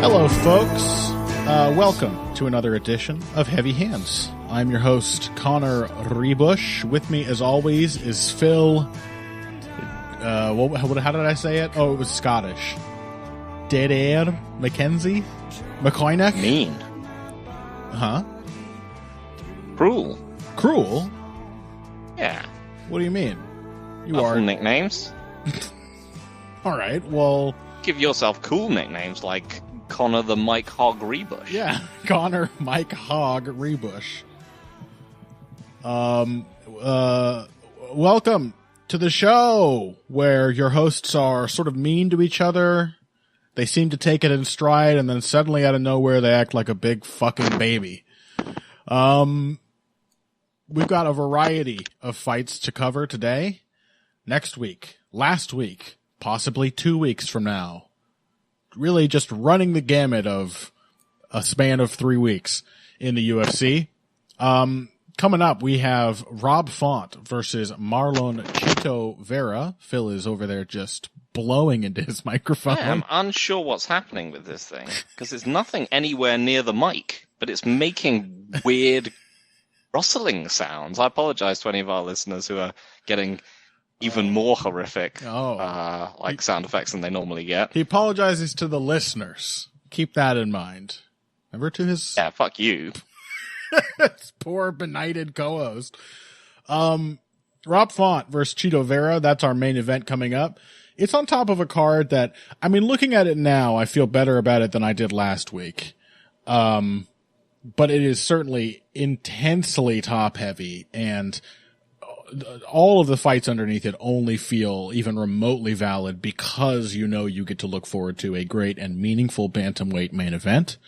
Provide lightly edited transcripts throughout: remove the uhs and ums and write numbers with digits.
Hello, folks. Welcome to another edition of Heavy Hands. I'm your host, Connor Rebush. With me, as always, is Phil. How did I say it? Oh, it was Scottish. Dead Air Mackenzie? McCoynock? Mean. Huh? Cruel. Cruel? Yeah. What do you mean? You Not are full nicknames. All right. Well, Give yourself cool nicknames like Connor the Mike Hogg Rebush. yeah, Connor Mike Hogg Rebush. Welcome to the show where your hosts are sort of mean to each other. They seem to take it in stride, and then suddenly out of nowhere they act like a big fucking baby. We've got a variety of fights to cover today, next week, last week, possibly 2 weeks from now. Really just running the gamut of a span of 3 weeks in the UFC. Coming up, we have Rob Font versus Marlon Chito Vera. Phil is over there just blowing into his microphone. I'm unsure what's happening with this thing, because there's nothing anywhere near the mic, but it's making weird rustling sounds. I apologize to any of our listeners who are getting even more horrific sound effects than they normally get. He apologizes to the listeners. Keep that in mind. Remember to his... Yeah, fuck you. his poor benighted co-host. Rob Font versus Chito Vera. That's our main event coming up. It's on top of a card that, I mean, looking at it now, I feel better about it than I did last week. But it is certainly intensely top heavy, and all of the fights underneath it only feel even remotely valid because you know you get to look forward to a great and meaningful bantamweight main event.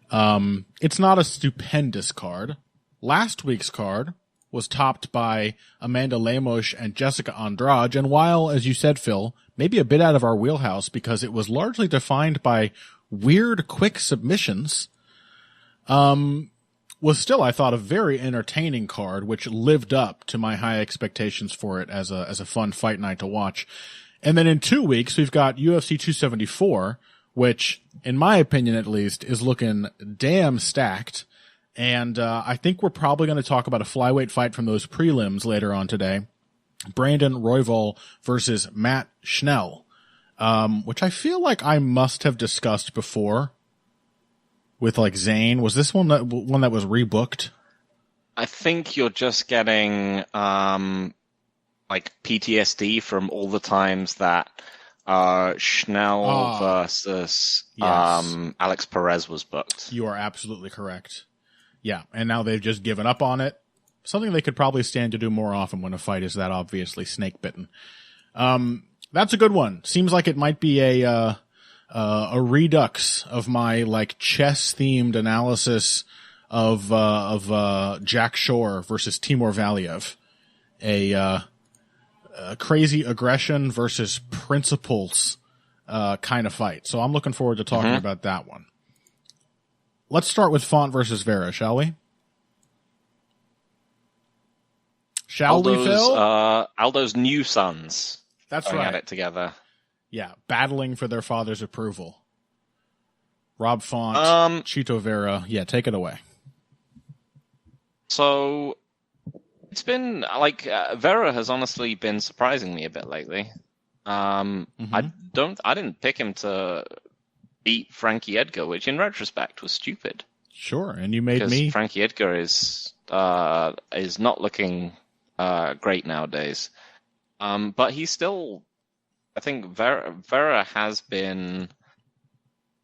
It's not a stupendous card. Last week's card was topped by Amanda Lemos and Jessica Andrade, and while, as you said, Phil, maybe a bit out of our wheelhouse because it was largely defined by weird, quick submissions, was still, I thought, a very entertaining card, which lived up to my high expectations for it as a fun fight night to watch. And then in 2 weeks, we've got UFC 274, which, in my opinion at least, is looking damn stacked. And I think we're probably going to talk about a flyweight fight from those prelims later on today. Brandon Royval versus Matt Schnell, which I feel like I must have discussed before with like Zane. Was this one that was rebooked? I think you're just getting like PTSD from all the times that Schnell versus Alex Perez was booked. You are absolutely correct. Yeah, and now they've just given up on it. Something they could probably stand to do more often when a fight is that obviously snake bitten. That's a good one. Seems like it might be a redux of my like chess themed analysis of Jack Shore versus Timur Valiev. A crazy aggression versus principles kind of fight. So I'm looking forward to talking about that one. Let's start with Font versus Vera, shall we? Shall we, Phil? Aldo's new sons. That's going right. At it together. Yeah, battling for their father's approval. Rob Font, Chito Vera. Yeah, take it away. So it's been like Vera has honestly been surprising me a bit lately. I didn't pick him to beat Frankie Edgar, which in retrospect was stupid. Sure, and you made me. Frankie Edgar is not looking great nowadays. But he's still, I think Vera has been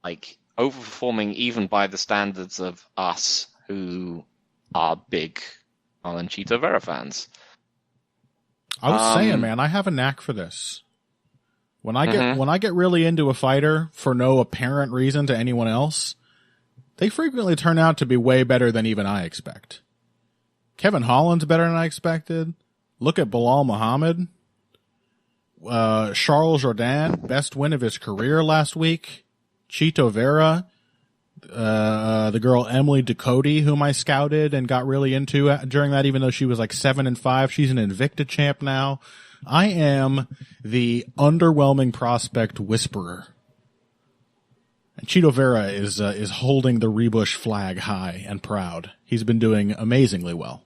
like overperforming even by the standards of us who are big Marlon Chito Vera fans. I was saying, man, I have a knack for this. When I get really into a fighter for no apparent reason to anyone else, they frequently turn out to be way better than even I expect. Kevin Holland's better than I expected. Look at Bilal Muhammad. Charles Jourdain, best win of his career last week. Chito Vera, the girl Emily Ducote, whom I scouted and got really into during that, even though she was like 7-5. She's an Invicta champ now. I am the underwhelming prospect whisperer. Cheeto Vera is holding the Rebush flag high and proud. He's been doing amazingly well.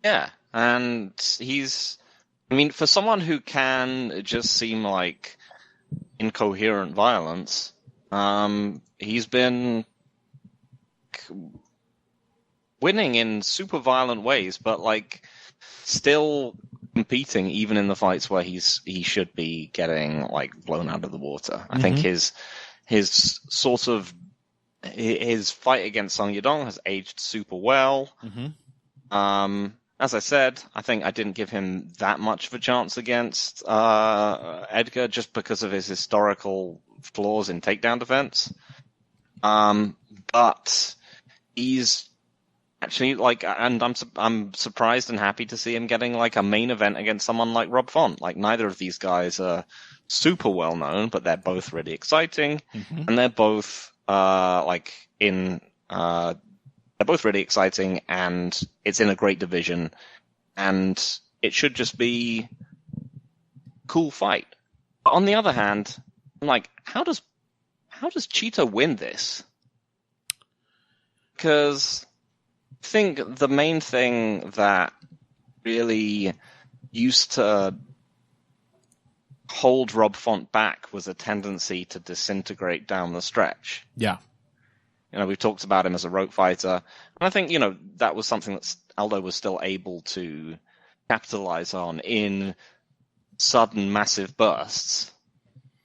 Yeah, and for someone who can just seem like incoherent violence, he's been winning in super violent ways, but like still competing even in the fights where he should be getting like blown out of the water. I think his sort of his fight against Song Yadong has aged super well. As I said, I think I didn't give him that much of a chance against Edgar just because of his historical flaws in takedown defense. But he's actually like, and I'm surprised and happy to see him getting like a main event against someone like Rob Font. Like neither of these guys are super well known, but they're both really exciting, and they're both they're both really exciting, and it's in a great division, and it should just be a cool fight. But on the other hand, I'm like, how does Cheeto win this? Because I think the main thing that really used to hold Rob Font back was a tendency to disintegrate down the stretch. Yeah. We've talked about him as a rope fighter. And I think, that was something that Aldo was still able to capitalize on in sudden, massive bursts.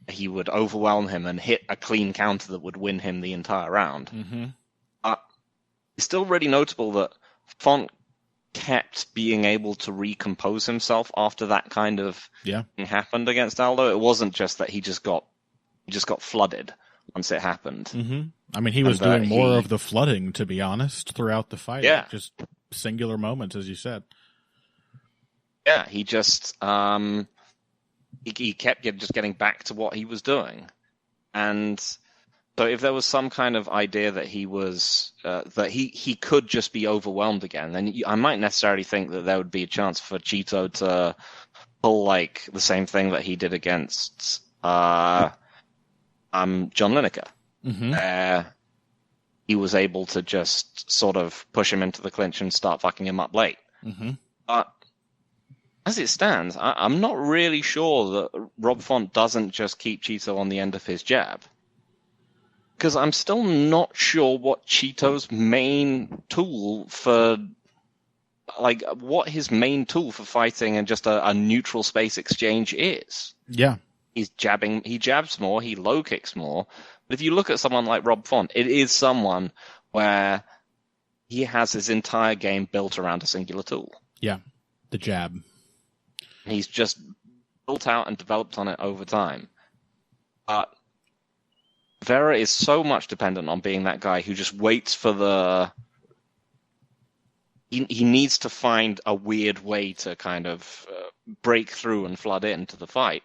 He would overwhelm him and hit a clean counter that would win him the entire round. It's still really notable that Font kept being able to recompose himself after that kind of thing happened against Aldo. It wasn't just that he just got flooded once it happened. I mean, he was doing more of the flooding, to be honest, throughout the fight. Yeah. Just singular moments, as you said. Yeah, he just he kept just getting back to what he was doing. And so if there was some kind of idea that he was that he could just be overwhelmed again, then I might necessarily think that there would be a chance for Cheeto to pull like the same thing that he did against John Lineker. He was able to just sort of push him into the clinch and start fucking him up late. But as it stands, I'm not really sure that Rob Font doesn't just keep Cheeto on the end of his jab. Because I'm still not sure what Cheeto's main tool for... Like, what his main tool for fighting and just a neutral space exchange is. Yeah. He jabs more, he low kicks more. But if you look at someone like Rob Font, it is someone where he has his entire game built around a singular tool. Yeah, the jab. He's just built out and developed on it over time. But Vera is so much dependent on being that guy who just waits for the... He needs to find a weird way to kind of break through and flood into the fight.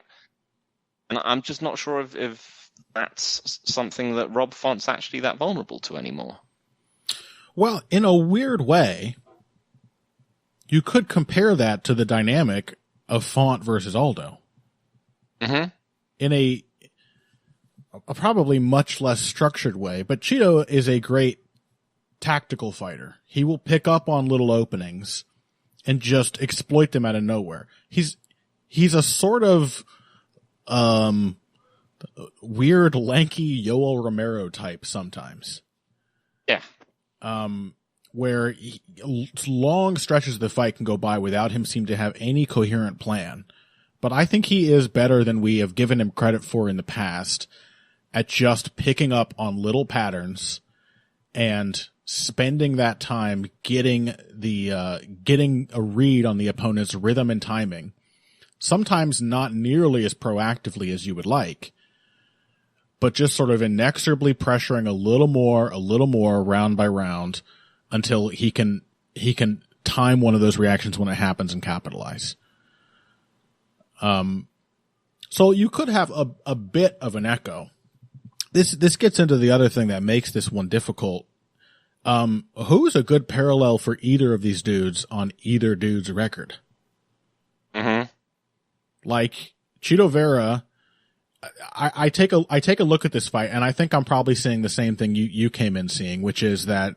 And I'm just not sure if that's something that Rob Font's actually that vulnerable to anymore. Well, in a weird way, you could compare that to the dynamic of Font versus Aldo. In a probably much less structured way, but Cheeto is a great tactical fighter. He will pick up on little openings and just exploit them out of nowhere. He's a sort of weird, lanky Yoel Romero type sometimes. Yeah. Where long stretches of the fight can go by without him seem to have any coherent plan. But I think he is better than we have given him credit for in the past at just picking up on little patterns and spending that time getting a read on the opponent's rhythm and timing. Sometimes not nearly as proactively as you would like, but just sort of inexorably pressuring a little more round by round until he can time one of those reactions when it happens and capitalize. So you could have a bit of an echo. This gets into the other thing that makes this one difficult. Who's a good parallel for either of these dudes on either dude's record? Like, Cheeto Vera I take a look at this fight, and I think I'm probably seeing the same thing you came in seeing, which is that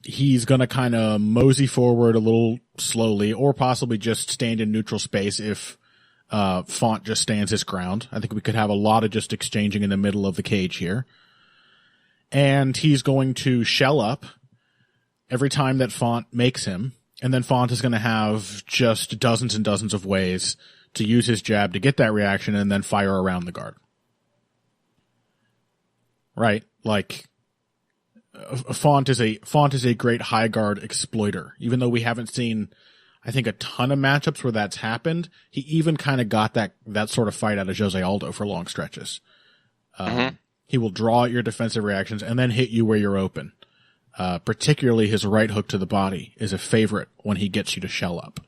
he's gonna kind of mosey forward a little slowly, or possibly just stand in neutral space if Font just stands his ground. I think we could have a lot of just exchanging in the middle of the cage here. And he's going to shell up every time that Font makes him, and then Font is going to have just dozens and dozens of ways to use his jab to get that reaction and then fire around the guard. Right? Like, Font is a great high guard exploiter. Even though we haven't seen, I think, a ton of matchups where that's happened, he even kind of got that sort of fight out of Jose Aldo for long stretches. He will draw at your defensive reactions and then hit you where you're open. Particularly his right hook to the body is a favorite when he gets you to shell up.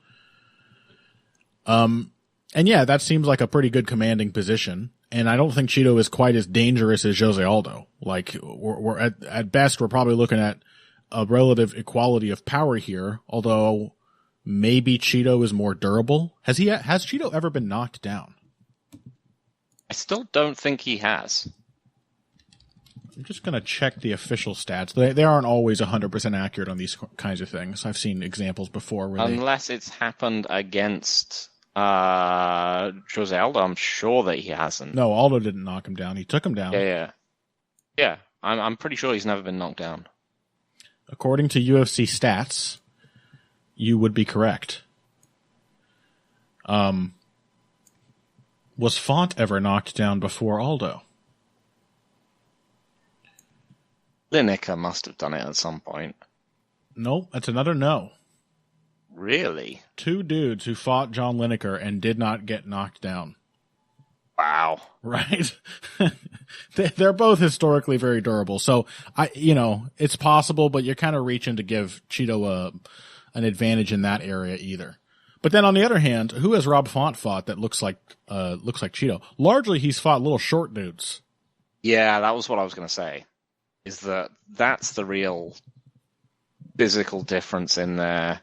And yeah, that seems like a pretty good commanding position. And I don't think Cheeto is quite as dangerous as Jose Aldo. Like, we're at best, we're probably looking at a relative equality of power here, although maybe Cheeto is more durable. Has Cheeto ever been knocked down? I still don't think he has. I'm just going to check the official stats. They aren't always 100% accurate on these kinds of things. I've seen examples before where unless it's happened against Jose Aldo, I'm sure that he hasn't. No, Aldo didn't knock him down. He took him down. Yeah. I'm pretty sure he's never been knocked down. According to UFC stats, you would be correct. Was Font ever knocked down before Aldo? Lineker must have done it at some point. Nope, that's another no. Really? 2 dudes who fought John Lineker and did not get knocked down. Wow. Right? They're both historically very durable. So, it's possible, but you're kind of reaching to give Cheeto an advantage in that area either. But then on the other hand, who has Rob Font fought that looks like Cheeto? Largely, he's fought little short dudes. Yeah, that was what I was going to say. Is that's the real physical difference in their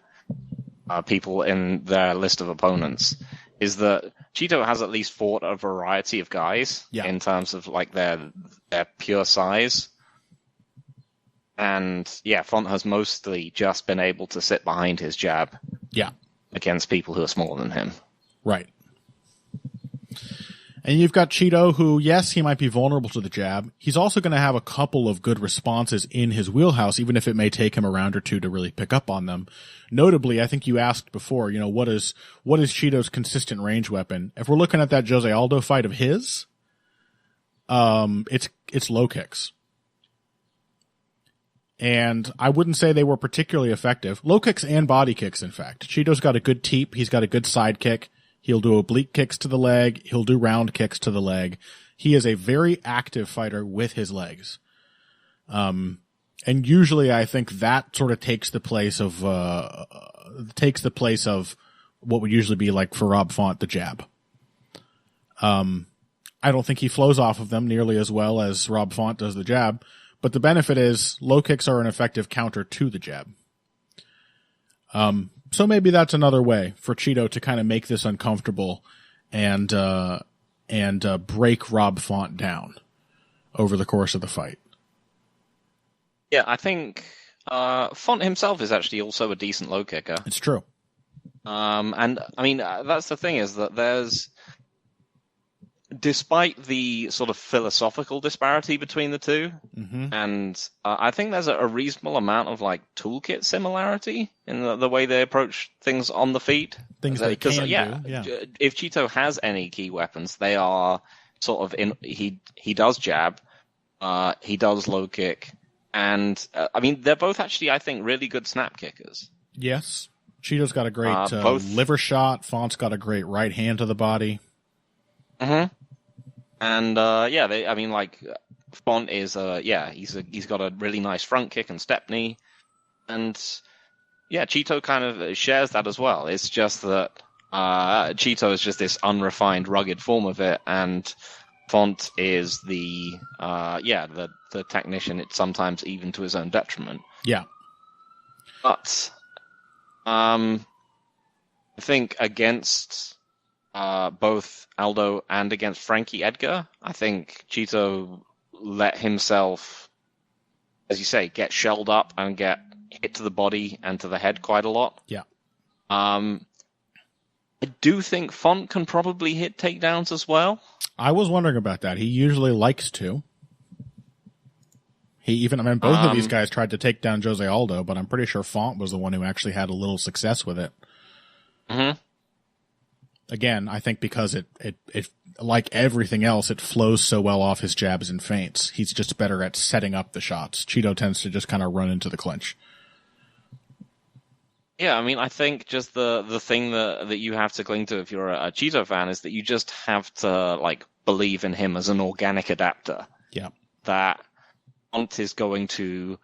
people in their list of opponents, is that Cheeto has at least fought a variety of guys in terms of like their pure size. And yeah, Font has mostly just been able to sit behind his jab against people who are smaller than him. Right. And you've got Cheeto, who, yes, he might be vulnerable to the jab. He's also going to have a couple of good responses in his wheelhouse, even if it may take him a round or two to really pick up on them. Notably, I think you asked before, what is Cheeto's consistent range weapon? If we're looking at that Jose Aldo fight of his, it's low kicks. And I wouldn't say they were particularly effective. Low kicks and body kicks, in fact. Cheeto's got a good teep. He's got a good side kick. He'll do oblique kicks to the leg. He'll do round kicks to the leg. He is a very active fighter with his legs. And usually I think that sort of takes the place of what would usually be like for Rob Font, the jab. I don't think he flows off of them nearly as well as Rob Font does the jab, but the benefit is low kicks are an effective counter to the jab. So maybe that's another way for Cheeto to kind of make this uncomfortable and break Rob Font down over the course of the fight. Yeah, I think Font himself is actually also a decent low kicker. It's true. And I mean, that's the thing, is that despite the sort of philosophical disparity between the two, and I think there's a reasonable amount of like toolkit similarity in the way they approach things on the feet. Things they can do. Yeah. If Cheeto has any key weapons, they are sort of he does jab, he does low kick, and I mean they're both actually, I think, really good snap kickers. Yes, Cheeto's got a great liver shot. Font's got a great right hand to the body. And Font is he's got a really nice front kick and step knee, and Cheeto kind of shares that as well. It's just that Cheeto is just this unrefined, rugged form of it, and Font is the technician. It's sometimes even to his own detriment. Yeah, but I think against both Aldo and against Frankie Edgar. I think Cheeto let himself, as you say, get shelled up and get hit to the body and to the head quite a lot. Yeah. I do think Font can probably hit takedowns as well. I was wondering about that. He usually likes to. Both of these guys tried to take down Jose Aldo, but I'm pretty sure Font was the one who actually had a little success with it. Mm-hmm. Again, I think because it like everything else, it flows so well off his jabs and feints. He's just better at setting up the shots. Cheeto tends to just kind of run into the clinch. Yeah, I mean, I think just the thing that you have to cling to if you're a Cheeto fan is that you just have to like believe in him as an organic adapter. Yeah. That Font is going to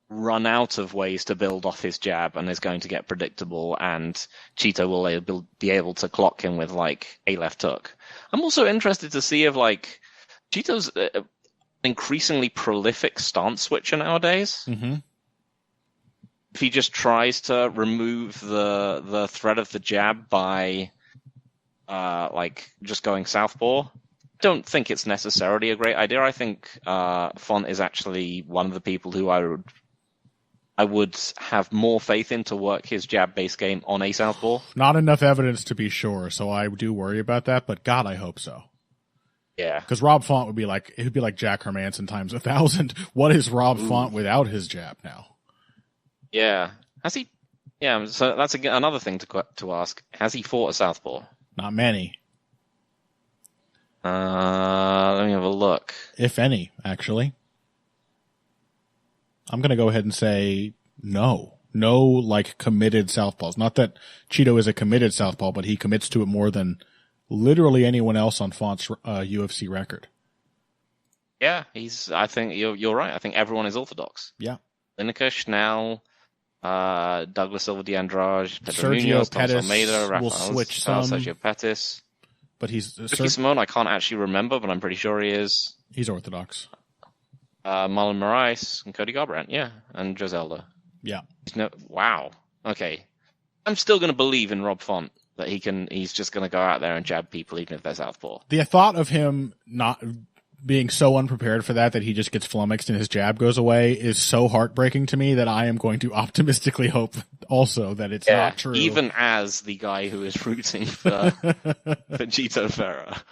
run out of ways to build off his jab and is going to get predictable, and Cheeto will be able to clock him with like a left hook. I'm also interested to see if like Cheeto's an increasingly prolific stance switcher nowadays. Mm-hmm. If he just tries to remove the threat of the jab by like just going southpaw, don't think it's necessarily a great idea. I think Font is actually one of the people who I would have more faith in to work his jab-based game on a southpaw. Not enough evidence to be sure, so I do worry about that, but God, I hope so. Yeah. Because Rob Font would be like Jack Hermanson times 1,000. What is Rob Font without his jab now? Yeah. Has he? Yeah, so that's another thing to ask. Has he fought a southpaw? Not many. Let me have a look. If any, actually. I'm going to go ahead and say no. No, like, committed southpaws. Not that Cheeto is a committed southpaw, but he commits to it more than literally anyone else on Font's UFC record. Yeah, I think you're right. I think everyone is orthodox. Yeah. Lineker, Schnell, Douglas Silva de Andrade, Pedro Sergio Munoz, Pettis Almeida, will switch some. Sergio Pettis. But he's Ricky Simone, I can't actually remember, but I'm pretty sure he is. He's orthodox. Marlon Moraes and Cody Garbrandt, yeah, and Joselda. Yeah. Wow. Okay. I'm still going to believe in Rob Font that he's just going to go out there and jab people even if they're southpaw. The thought of him not being so unprepared for that he just gets flummoxed and his jab goes away is so heartbreaking to me that I am going to optimistically hope also that it's not true. Even as the guy who is rooting for Cheeto Vera.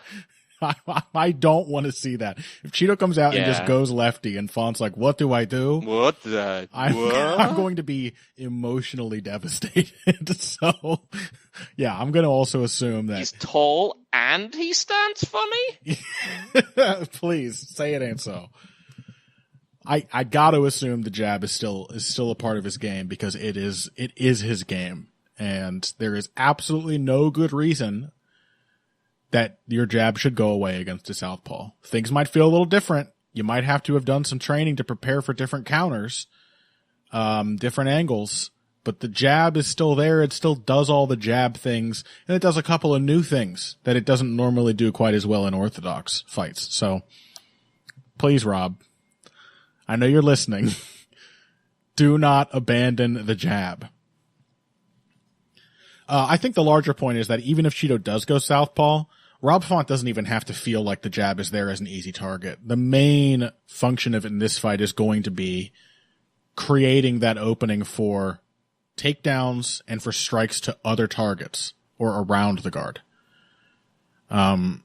I don't want to see that. If Cheeto comes out and just goes lefty and Font's like, what do I do? I'm going to be emotionally devastated. So, yeah, I'm going to also assume that he's tall and he stands funny. Please say it ain't so. I got to assume the jab is still a part of his game because it is his game, and there is absolutely no good reason that your jab should go away against a southpaw. Things might feel a little different. You might have to have done some training to prepare for different counters, different angles, but the jab is still there. It still does all the jab things, and it does a couple of new things that it doesn't normally do quite as well in orthodox fights. So please, Rob, I know you're listening. Do not abandon the jab. I think the larger point is that even if Cheeto does go southpaw, Rob Font doesn't even have to feel like the jab is there as an easy target. The main function of it in this fight is going to be creating that opening for takedowns and for strikes to other targets or around the guard. And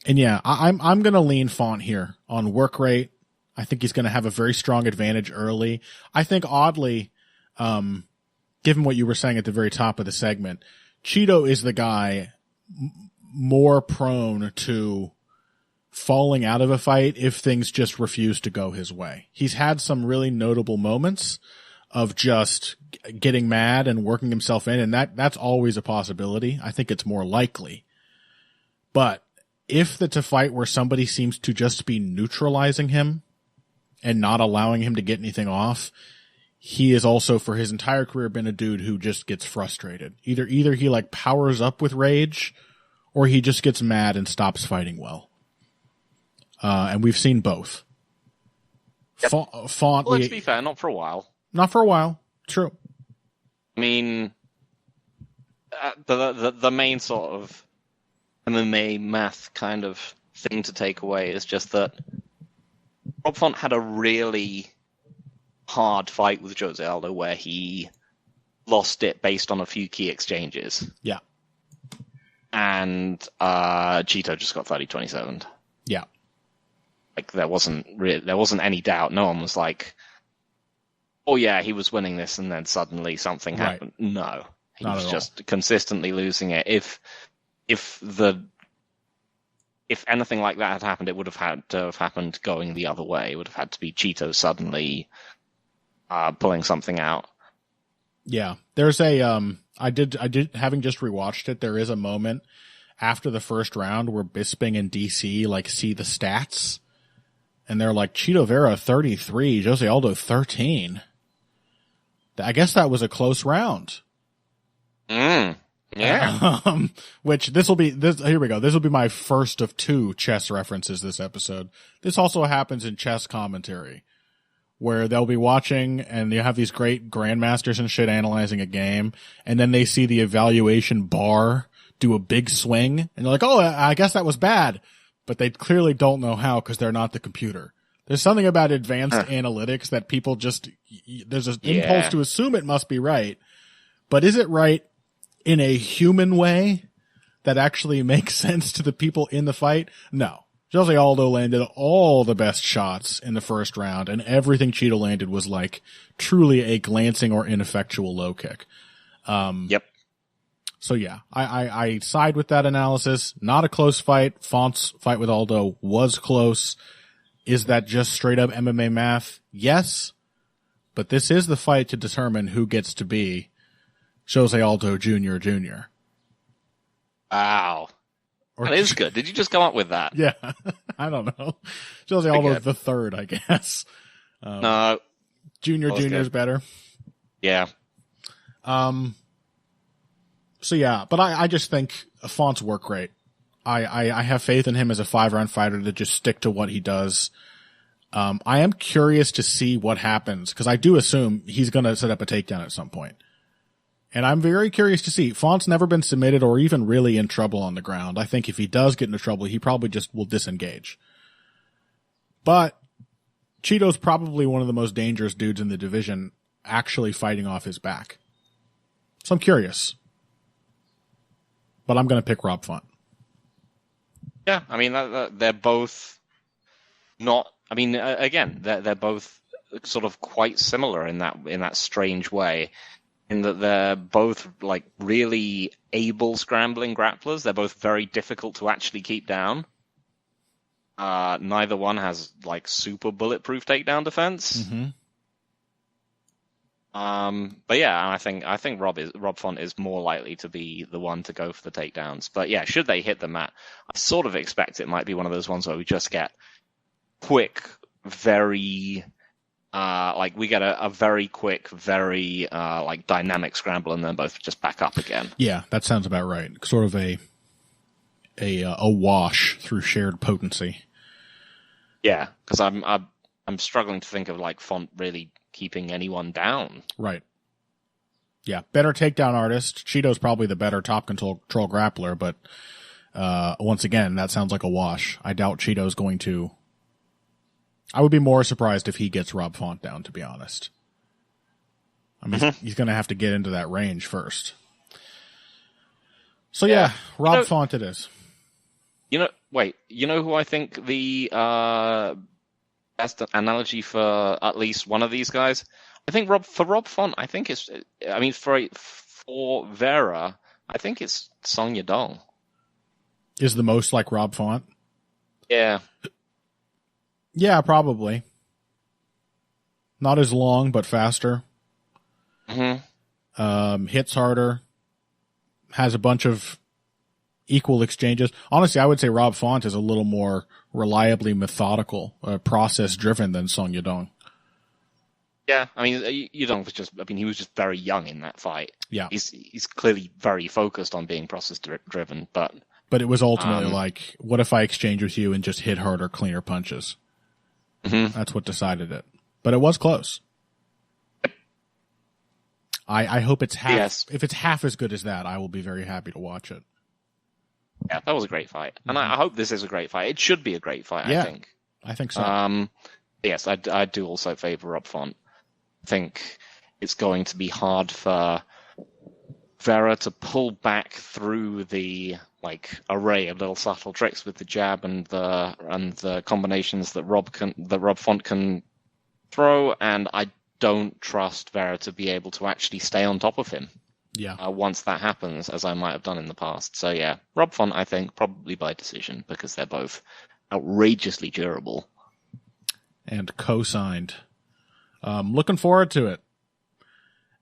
yeah, I'm going to lean Font here on work rate. I think he's going to have a very strong advantage early. I think oddly, given what you were saying at the very top of the segment, Cheeto is the guy more prone to falling out of a fight if things just refuse to go his way. He's had some really notable moments of just getting mad and working himself in, and that's always a possibility. I think it's more likely. But if it's a fight where somebody seems to just be neutralizing him and not allowing him to get anything off, he is also for his entire career been a dude who just gets frustrated. Either he like powers up with rage or he just gets mad and stops fighting well. And we've seen both. Yep. Font, well, let's be fair, not for a while. Not for a while. True. I mean, the main sort of MMA math kind of thing to take away is just that Rob Font had a really hard fight with Jose Aldo where he lost it based on a few key exchanges. Yeah. And Cheeto just got 30-27. Yeah. Like there wasn't any doubt. No one was like, "Oh yeah, he was winning this," and then suddenly something happened. Right. No, he was just consistently losing it. If anything like that had happened, it would have had to have happened going the other way. It would have had to be Cheeto suddenly pulling something out. Yeah, there's a I did having just rewatched it. There is a moment after the first round where Bisping and DC like see the stats, and they're like Cheeto Vera 33, Jose Aldo 13. I guess that was a close round. Yeah. Which here we go. This will be my first of 2 chess references this episode. This also happens in chess commentary, where they'll be watching and you have these great grandmasters and shit analyzing a game, and then they see the evaluation bar do a big swing, and they're like, "Oh, I guess that was bad," but they clearly don't know how because they're not the computer. There's something about advanced analytics that people just there's an impulse to assume it must be right, but is it right in a human way that actually makes sense to the people in the fight? No. Jose Aldo landed all the best shots in the first round, and everything Cheeto landed was like truly a glancing or ineffectual low kick. Yep. So yeah, I side with that analysis. Not a close fight. Font's fight with Aldo was close. Is that just straight up MMA math? Yes. But this is the fight to determine who gets to be Jose Aldo Jr. Wow. That is good. Did you just come up with that? Yeah. I don't know. Jose Aldo the third, I guess. No. Junior is better. Yeah. So yeah, but I just think Font's work great. I have faith in him as a 5-round fighter to just stick to what he does. I am curious to see what happens, because I do assume he's going to set up a takedown at some point. And I'm very curious to see. Font's never been submitted or even really in trouble on the ground. I think if he does get into trouble, he probably just will disengage. But Cheeto's probably one of the most dangerous dudes in the division actually fighting off his back. So I'm curious. But I'm going to pick Rob Font. Yeah, I mean, they're both not. I mean, again, they're both sort of quite similar in that strange way, in that they're both like really able scrambling grapplers. They're both very difficult to actually keep down. Neither one has like super bulletproof takedown defense. Mm-hmm. But yeah, I think Rob Font is more likely to be the one to go for the takedowns. But yeah, should they hit the mat, I sort of expect it might be one of those ones where we just get quick, very we get a very quick, very like dynamic scramble, and then both just back up again. Yeah, that sounds about right. Sort of a wash through shared potency. Yeah, because I'm struggling to think of like Font really keeping anyone down. Right. Yeah, better takedown artist. Cheeto's probably the better top control grappler, but once again, that sounds like a wash. I doubt Cheeto's going to. I would be more surprised if he gets Rob Font down, to be honest. I mean, he's going to have to get into that range first. So yeah, Rob Font it is. You know who I think the best analogy for at least one of these guys? I think for Rob Font, I think it's. I mean, for Vera, I think it's Song Yadong. Is the most like Rob Font? Yeah. Yeah, probably. Not as long, but faster. Mm-hmm. Hits harder. Has a bunch of equal exchanges. Honestly, I would say Rob Font is a little more reliably methodical, process-driven than Song Yadong. Yeah, I mean, Yadong was just. I mean, he was just very young in that fight. Yeah, he's clearly very focused on being process-driven, but it was ultimately like, what if I exchange with you and just hit harder, cleaner punches? Mm-hmm. That's what decided it. But it was close. I hope it's half. Yes. If it's half as good as that, I will be very happy to watch it. Yeah, that was a great fight, and I hope this is a great fight. It should be a great fight. Yeah, I think so. Yes, I do also favor Rob Font. I think it's going to be hard for Vera to pull back through the array of little subtle tricks with the jab and the combinations that Rob Font can throw, and I don't trust Vera to be able to actually stay on top of him. Yeah. Once that happens, as I might have done in the past. So yeah, Rob Font, I think, probably by decision, because they're both outrageously durable. And co-signed. Looking forward to it.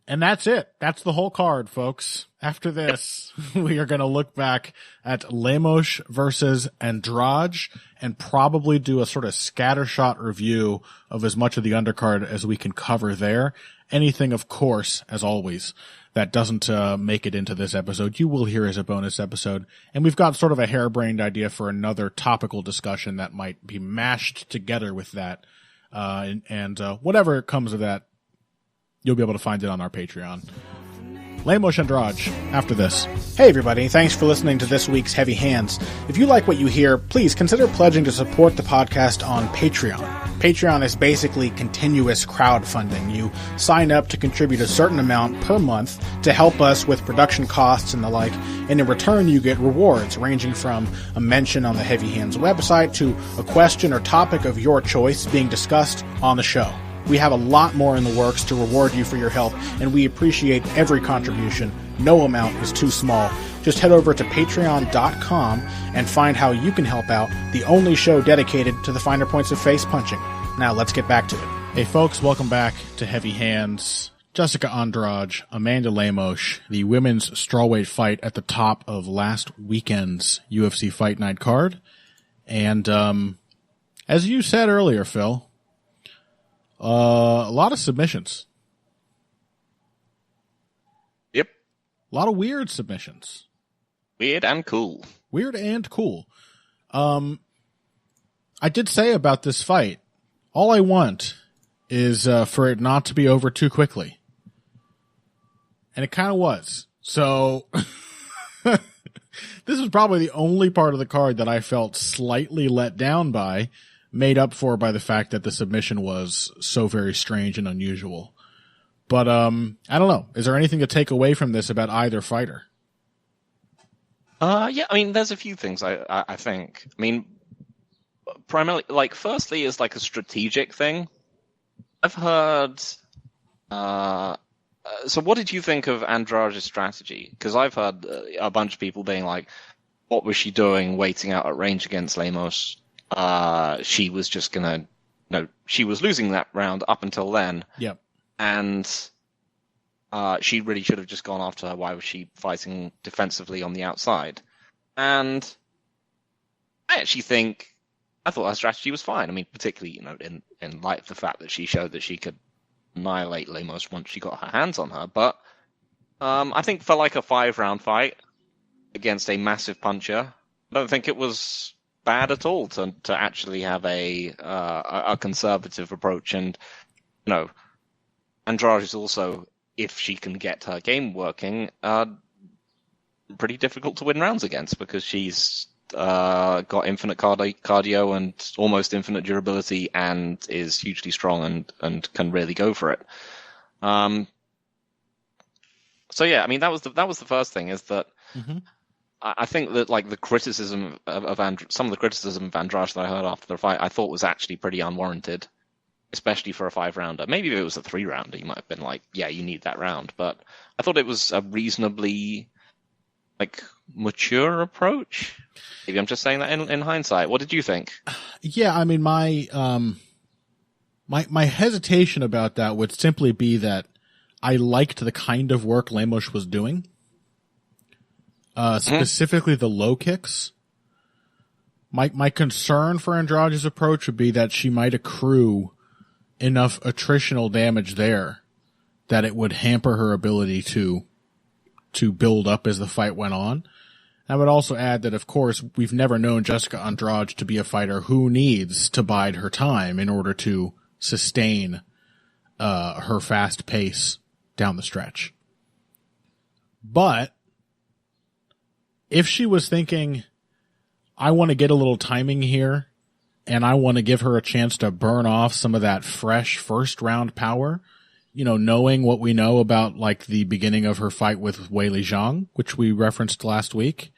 And that's it. That's the whole card, folks. After this, we are going to look back at Lemos versus Andr&ade and probably do a sort of scattershot review of as much of the undercard as we can cover there. Anything, of course, as always, that doesn't make it into this episode, you will hear as a bonus episode. And we've got sort of a harebrained idea for another topical discussion that might be mashed together with that. And whatever comes of that, you'll be able to find it on our Patreon. Lemos and Andr&ade after this. Hey everybody, thanks for listening to this week's Heavy Hands. If you like what you hear, please consider pledging to support the podcast on Patreon. Patreon is basically continuous crowdfunding. You sign up to contribute a certain amount per month to help us with production costs and the like, and in return you get rewards ranging from a mention on the Heavy Hands website to a question or topic of your choice being discussed on the show. We have a lot more in the works to reward you for your help, and we appreciate every contribution. No amount is too small. Just head over to patreon.com and find how you can help out, the only show dedicated to the finer points of face punching. Now let's get back to it. Hey folks, welcome back to Heavy Hands. Jessica Andrade, Amanda Lemos, the women's strawweight fight at the top of last weekend's UFC Fight Night card. And as you said earlier, Phil, a lot of submissions. Yep. A lot of weird submissions. Weird and cool. Weird and cool. I did say about this fight, all I want is for it not to be over too quickly. And it kind of was. So this is probably the only part of the card that I felt slightly let down by, made up for by the fact that the submission was so very strange and unusual. But I don't know. Is there anything to take away from this about either fighter? Yeah, I mean, there's a few things I think. I mean, primarily, firstly is a strategic thing. I've heard. So what did you think of Andrade's strategy? Because I've heard a bunch of people being like, what was she doing waiting out at range against Lemos? She was just gonna, she was losing that round up until then. Yep. And she really should have just gone after her. Why was she fighting defensively on the outside? And I actually I thought her strategy was fine. I mean, particularly, in light of the fact that she showed that she could annihilate Lemos once she got her hands on her. But I think for a 5-round fight against a massive puncher, I don't think it was bad at all to actually have a conservative approach. And Andrade is also, if she can get her game working, pretty difficult to win rounds against, because she's got infinite cardio and almost infinite durability, and is hugely strong and can really go for it. So yeah, I mean, that was the first thing, is that I think that the criticism of some of the criticism of Andrade that I heard after the fight, I thought was actually pretty unwarranted, especially for a 5-rounder. Maybe if it was a 3-rounder, you might have been like, yeah, you need that round. But I thought it was a reasonably mature approach. Maybe I'm just saying that in hindsight. What did you think? Yeah, I mean, my hesitation about that would simply be that I liked the kind of work Lemos was doing. Specifically the low kicks. My concern for Andrade's approach would be that she might accrue enough attritional damage there that it would hamper her ability to build up as the fight went on. I would also add that, of course, we've never known Jessica Andrade to be a fighter who needs to bide her time in order to sustain her fast pace down the stretch. But if she was thinking, I want to get a little timing here, and I want to give her a chance to burn off some of that fresh first round power, you know, knowing what we know about like the beginning of her fight with Weili Zhang, which we referenced last week.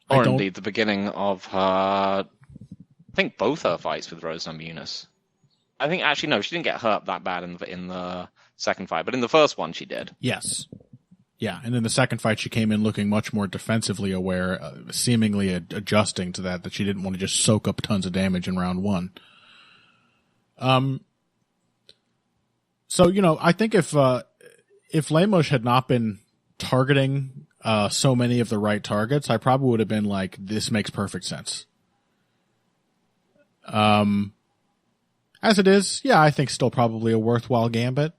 Or indeed the beginning of her, I think both her fights with Rosa Namajunas. I think actually no, she didn't get hurt that bad in the second fight, but in the first one she did. Yes. Yeah, and in the second fight she came in looking much more defensively aware, seemingly adjusting to that she didn't want to just soak up tons of damage in round one. So, you know, I think if Lemos had not been targeting so many of the right targets, I probably would have been like, this makes perfect sense. As it is, yeah, I think still probably a worthwhile gambit.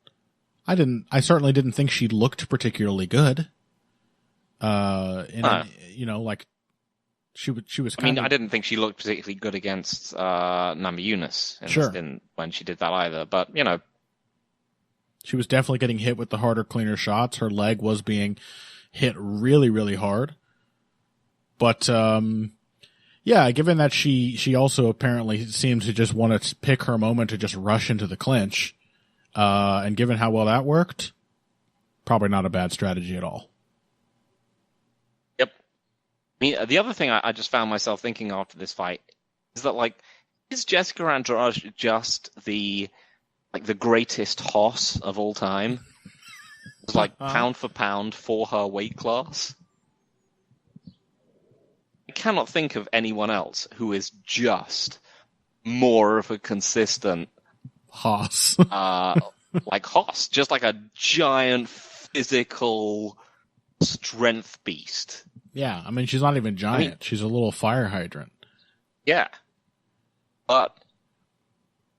I certainly didn't think she looked particularly good. You know, like she was. I didn't think she looked particularly good against Namajunas when she did that either. But you know, she was definitely getting hit with the harder, cleaner shots. Her leg was being hit really, really hard. But yeah, given that she also apparently seemed to just want to pick her moment to just rush into the clinch. And given how well that worked, probably not a bad strategy at all. Yep. I mean, the other thing I just found myself thinking after this fight is that, like, is Jessica Andrade just the greatest hoss of all time? It's like pound for pound for her weight class. I cannot think of anyone else who is just more of a consistent Hoss. Like Hoss, just like a giant physical strength beast. Yeah, I mean, she's not even giant. She's a little fire hydrant. Yeah. But,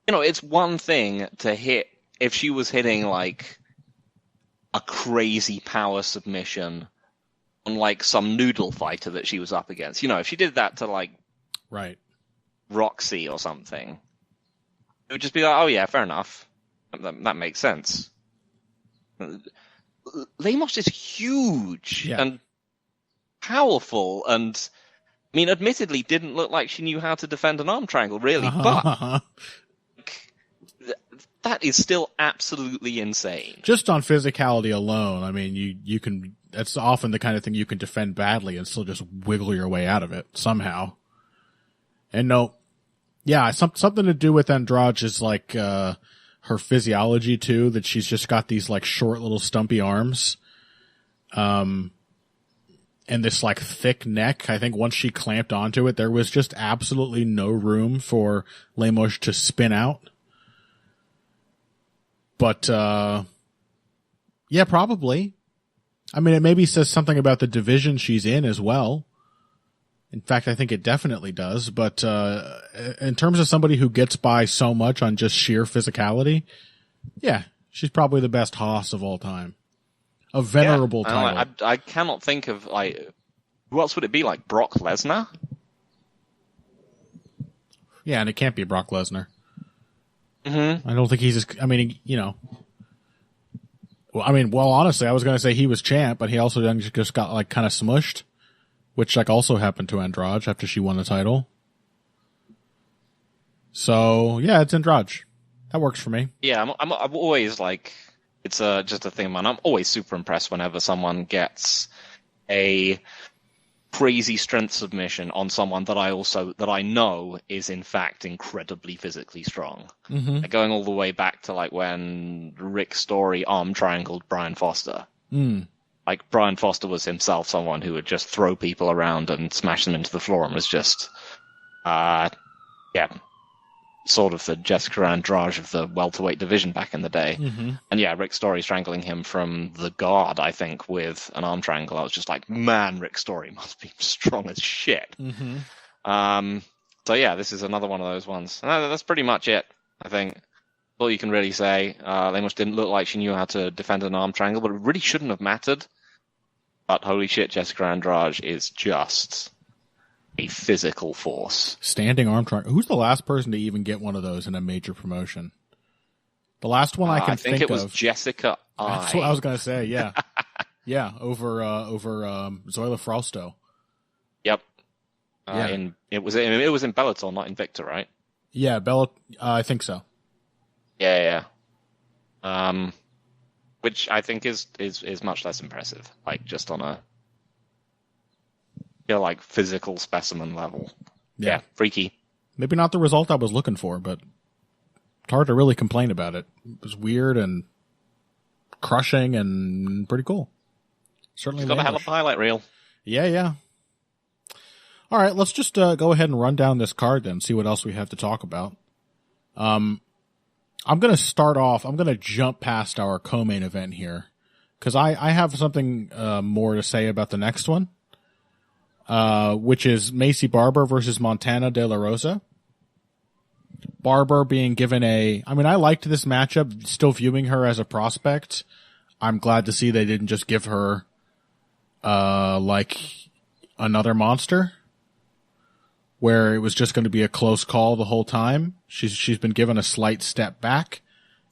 you know, it's one thing to hit, if she was hitting, like, a crazy power submission on, like, some noodle fighter that she was up against. You know, if she did that to, like, right, Roxy or something, it would just be like, oh yeah, fair enough. That makes sense. Lemos is huge and powerful, and I mean, admittedly, didn't look like she knew how to defend an arm triangle, really, but that is still absolutely insane. Just on physicality alone, I mean, you can. That's often the kind of thing you can defend badly and still just wiggle your way out of it somehow. And no. Yeah, something to do with Andrade is like her physiology too, that she's just got these like short little stumpy arms. And this like thick neck. I think once she clamped onto it, there was just absolutely no room for Lemos to spin out. But yeah, probably. I mean, it maybe says something about the division she's in as well. In fact, I think it definitely does. But in terms of somebody who gets by so much on just sheer physicality, yeah, she's probably the best hoss of all time. A venerable title. I cannot think of, like, who else would it be? Like Brock Lesnar? Yeah, and it can't be Brock Lesnar. Mm-hmm. I don't think he's I mean, you know. Well, honestly, I was going to say he was champ, but he also then just got, like, kind of smushed. Which, like, also happened to Andrade after she won the title. So, yeah, it's Andrade. That works for me. Yeah, I'm always, like, it's just a thing, man. I'm always super impressed whenever someone gets a crazy strength submission on someone that I know is, in fact, incredibly physically strong. Mm-hmm. Like, going all the way back to, like, when Rick Story arm triangled Brian Foster. Mm. Like, Brian Foster was himself someone who would just throw people around and smash them into the floor and was just, sort of the Jessica Andrade of the welterweight division back in the day. Mm-hmm. And yeah, Rick Story strangling him from the guard, I think, with an arm triangle. I was just like, man, Rick Story must be strong as shit. Mm-hmm. So yeah, this is another one of those ones. And that's pretty much it, I think. All you can really say. Lemos didn't look like she knew how to defend an arm triangle, but it really shouldn't have mattered. But holy shit, Jessica Andrade is just a physical force. Standing arm triangle. Who's the last person to even get one of those in a major promotion? The last one I can think it was of. Jessica I. That's what I was going to say, yeah. Yeah, over Zoila Frausto. Yep. Yeah. It was in Bellator, not Invicta, right? Yeah, I think so. Yeah. Which I think is much less impressive, like just on a like physical specimen level. Yeah, freaky. Maybe not the result I was looking for, but it's hard to really complain about it. It was weird and crushing and pretty cool. Certainly got a hell of a highlight reel. Yeah. All right, let's just go ahead and run down this card then, see what else we have to talk about. I'm going to start off. I'm going to jump past our co-main event here because I have something more to say about the next one, which is Macy Barber versus Montana De La Rosa. Barber being given I liked this matchup, still viewing her as a prospect. I'm glad to see they didn't just give her like another monster where it was just going to be a close call the whole time. She's been given a slight step back,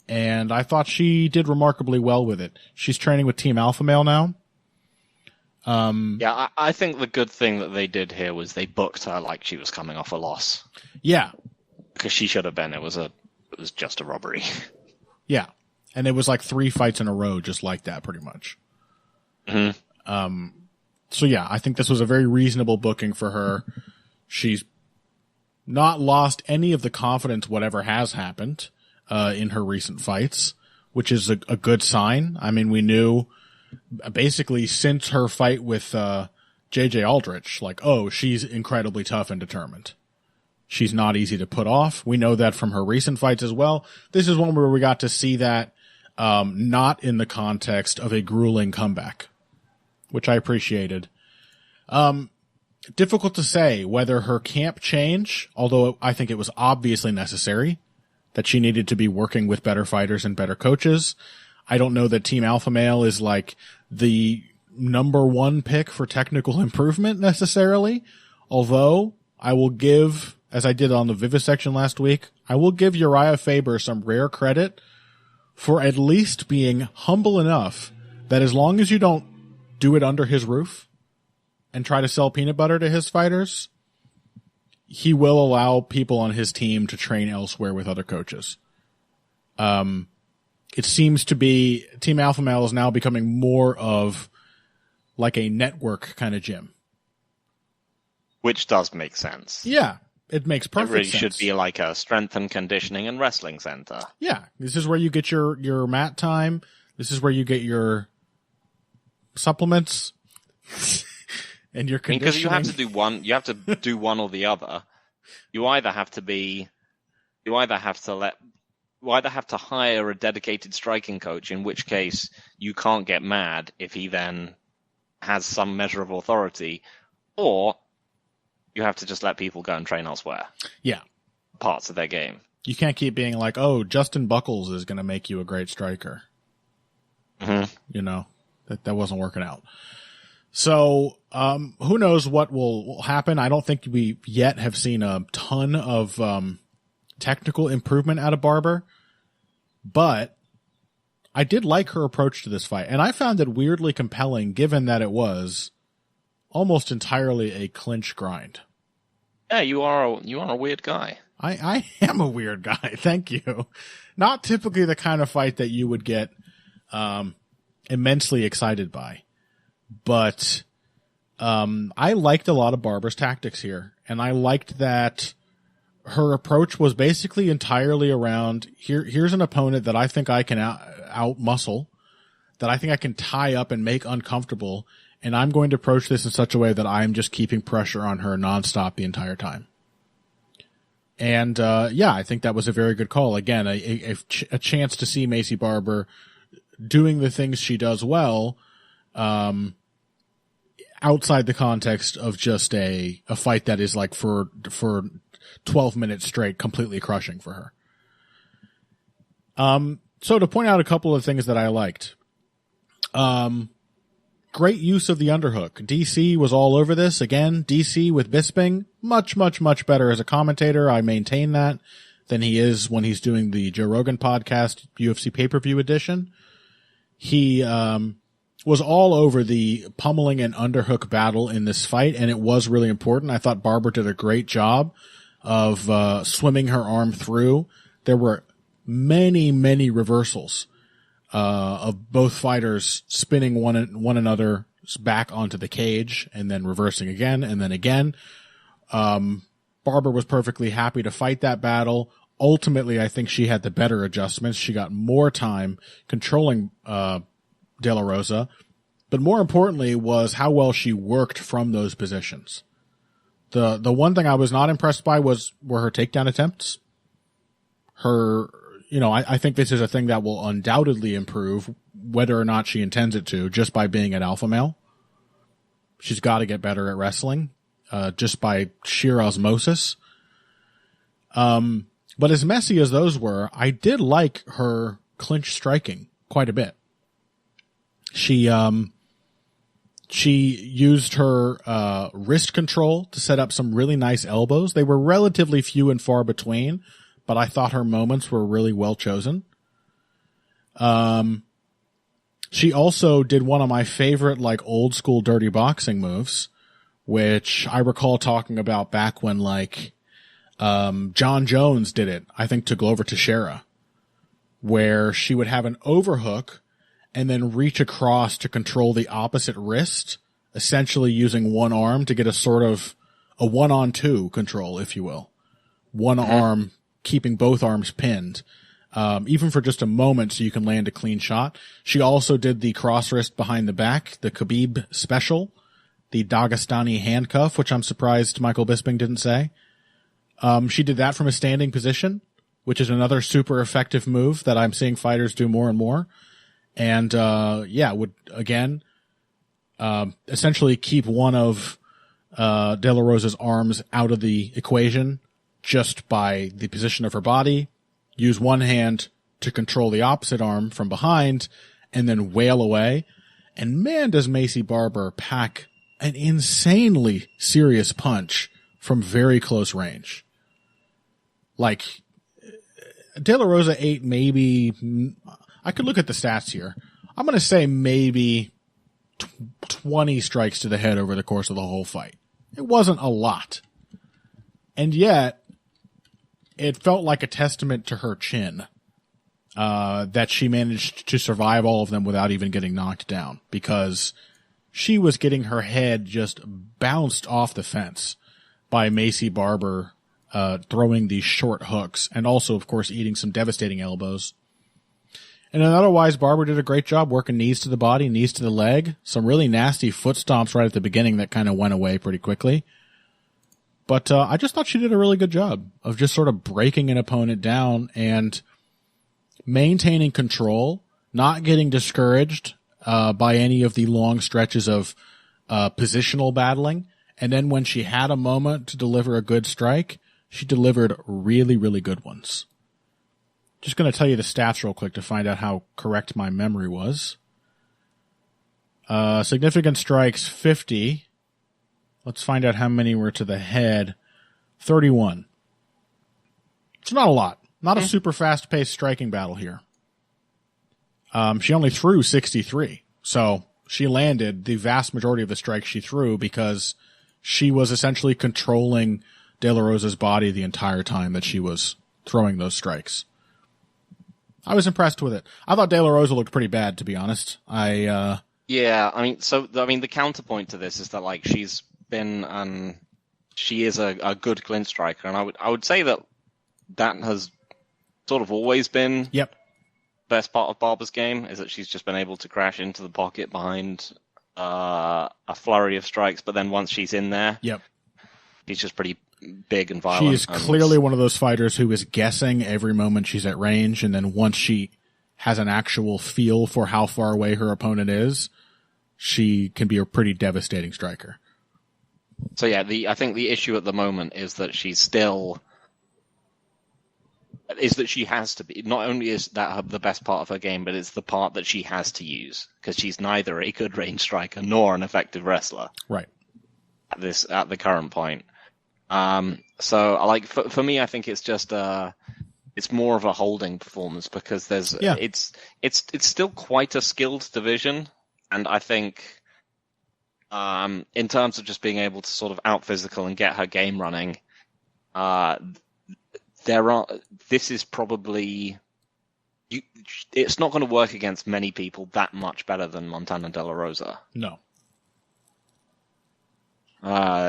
and I thought she did remarkably well with it. She's training with Team Alpha Male now. Yeah, I think the good thing that they did here was they booked her like she was coming off a loss. Yeah. Because she should have been. It was just a robbery. Yeah. And it was like 3 fights in a row just like that, pretty much. Mm-hmm. So yeah, I think this was a very reasonable booking for her. She's not lost any of the confidence whatever has happened in her recent fights, which is a good sign. I mean, we knew basically since her fight with JJ Aldrich, like, oh, she's incredibly tough and determined. She's not easy to put off. We know that from her recent fights as well. This is one where we got to see that not in the context of a grueling comeback, which I appreciated. Difficult to say whether her camp change, although I think it was obviously necessary, that she needed to be working with better fighters and better coaches. I don't know that Team Alpha Male is like the number one pick for technical improvement necessarily, although I will give, as I did on the Vivisection last week, I will give Uriah Faber some rare credit for at least being humble enough that as long as you don't do it under his roof and try to sell peanut butter to his fighters, he will allow people on his team to train elsewhere with other coaches. It seems to be Team Alpha Male is now becoming more of like a network kind of gym. Which does make sense. Yeah, it makes perfect sense. It really should be like a strength and conditioning and wrestling center. Yeah, this is where you get your mat time. This is where you get your supplements and your conditioning. Because you have to do one. You have to do one or the other. You either have to hire a dedicated striking coach, in which case you can't get mad if he then has some measure of authority, or you have to just let people go and train elsewhere. Yeah. Parts of their game. You can't keep being like, oh, Justin Buckles is going to make you a great striker. Mm-hmm. You know, that wasn't working out. So, who knows what will happen. I don't think we yet have seen a ton of technical improvement out of Barber, but I did like her approach to this fight, and I found it weirdly compelling given that it was almost entirely a clinch grind. Yeah, you are a weird guy. I am a weird guy. Thank you. Not typically the kind of fight that you would get immensely excited by. But I liked a lot of Barber's tactics here, and I liked that her approach was basically entirely around here's an opponent that I think I can out muscle, that I think I can tie up and make uncomfortable, and I'm going to approach this in such a way that I'm just keeping pressure on her nonstop the entire time. And I think that was a very good call. Again, a chance to see Macy Barber doing the things she does well, outside the context of just a fight that is like for 12 minutes straight, completely crushing for her. So to point out a couple of things that I liked, great use of the underhook. DC was all over this. Again, DC with Bisping, much, much, much better as a commentator. I maintain that. than he is when he's doing the Joe Rogan podcast UFC pay-per-view edition. He was all over the pummeling and underhook battle in this fight, and it was really important. I thought Barber did a great job of swimming her arm through. There were many, many reversals of both fighters spinning one another's back onto the cage and then reversing again and then again. Barber was perfectly happy to fight that battle. Ultimately, I think she had the better adjustments. She got more time controlling De La Rosa, but more importantly was how well she worked from those positions. The one thing I was not impressed by were her takedown attempts. I think this is a thing that will undoubtedly improve, whether or not she intends it to, just by being an alpha male. She's got to get better at wrestling, just by sheer osmosis. But as messy as those were, I did like her clinch striking quite a bit. She used her wrist control to set up some really nice elbows. They were relatively few and far between, but I thought her moments were really well chosen. She also did one of my favorite, old school dirty boxing moves, which I recall talking about back when, John Jones did it, I think, to Glover Teixeira, where she would have an overhook and then reach across to control the opposite wrist, essentially using one arm to get a sort of a 1-on-2 control, if you will. One arm keeping both arms pinned, even for just a moment so you can land a clean shot. She also did the cross wrist behind the back, the Khabib special, the Dagestani handcuff, which I'm surprised Michael Bisping didn't say. She did that from a standing position, which is another super effective move that I'm seeing fighters do more and more. And, would again, essentially keep one of, De La Rosa's arms out of the equation just by the position of her body, use one hand to control the opposite arm from behind, and then wail away. And man, does Maycee Barber pack an insanely serious punch from very close range. De La Rosa ate maybe, I could look at the stats here. I'm going to say maybe 20 strikes to the head over the course of the whole fight. It wasn't a lot. And yet, it felt like a testament to her chin, that she managed to survive all of them without even getting knocked down, because she was getting her head just bounced off the fence by Maycee Barber, throwing these short hooks, and also, of course, eating some devastating elbows. And then otherwise, Barber did a great job working knees to the body, knees to the leg, some really nasty foot stomps right at the beginning that kind of went away pretty quickly. But I just thought she did a really good job of just sort of breaking an opponent down and maintaining control, not getting discouraged by any of the long stretches of positional battling. And then when she had a moment to deliver a good strike, she delivered really, really good ones. Just going to tell you the stats real quick to find out how correct my memory was. Significant strikes, 50. Let's find out how many were to the head. 31. It's not a lot. Not a super fast-paced striking battle here. She only threw 63. So she landed the vast majority of the strikes she threw because she was essentially controlling De La Rosa's body the entire time that she was throwing those strikes. I was impressed with it. I thought De La Rosa looked pretty bad, to be honest. Yeah, the counterpoint to this is that, she's been, she is a good clinch striker, and I would say that has sort of always been best part of Barber's game, is that she's just been able to crash into the pocket behind a flurry of strikes, but then once she's in there, she's just pretty big and violent. She is clearly one of those fighters who is guessing every moment she's at range, and then once she has an actual feel for how far away her opponent is, she can be a pretty devastating striker. So yeah, I think the issue at the moment is that she has to be, not only is that the best part of her game, but it's the part that she has to use, because she's neither a good range striker nor an effective wrestler. Right. At the current point. So I like for me, I think it's just it's more of a holding performance because it's still quite a skilled division, and I think in terms of just being able to sort of out physical and get her game running, this is probably it's not going to work against many people that much better than Montana De La Rosa. No.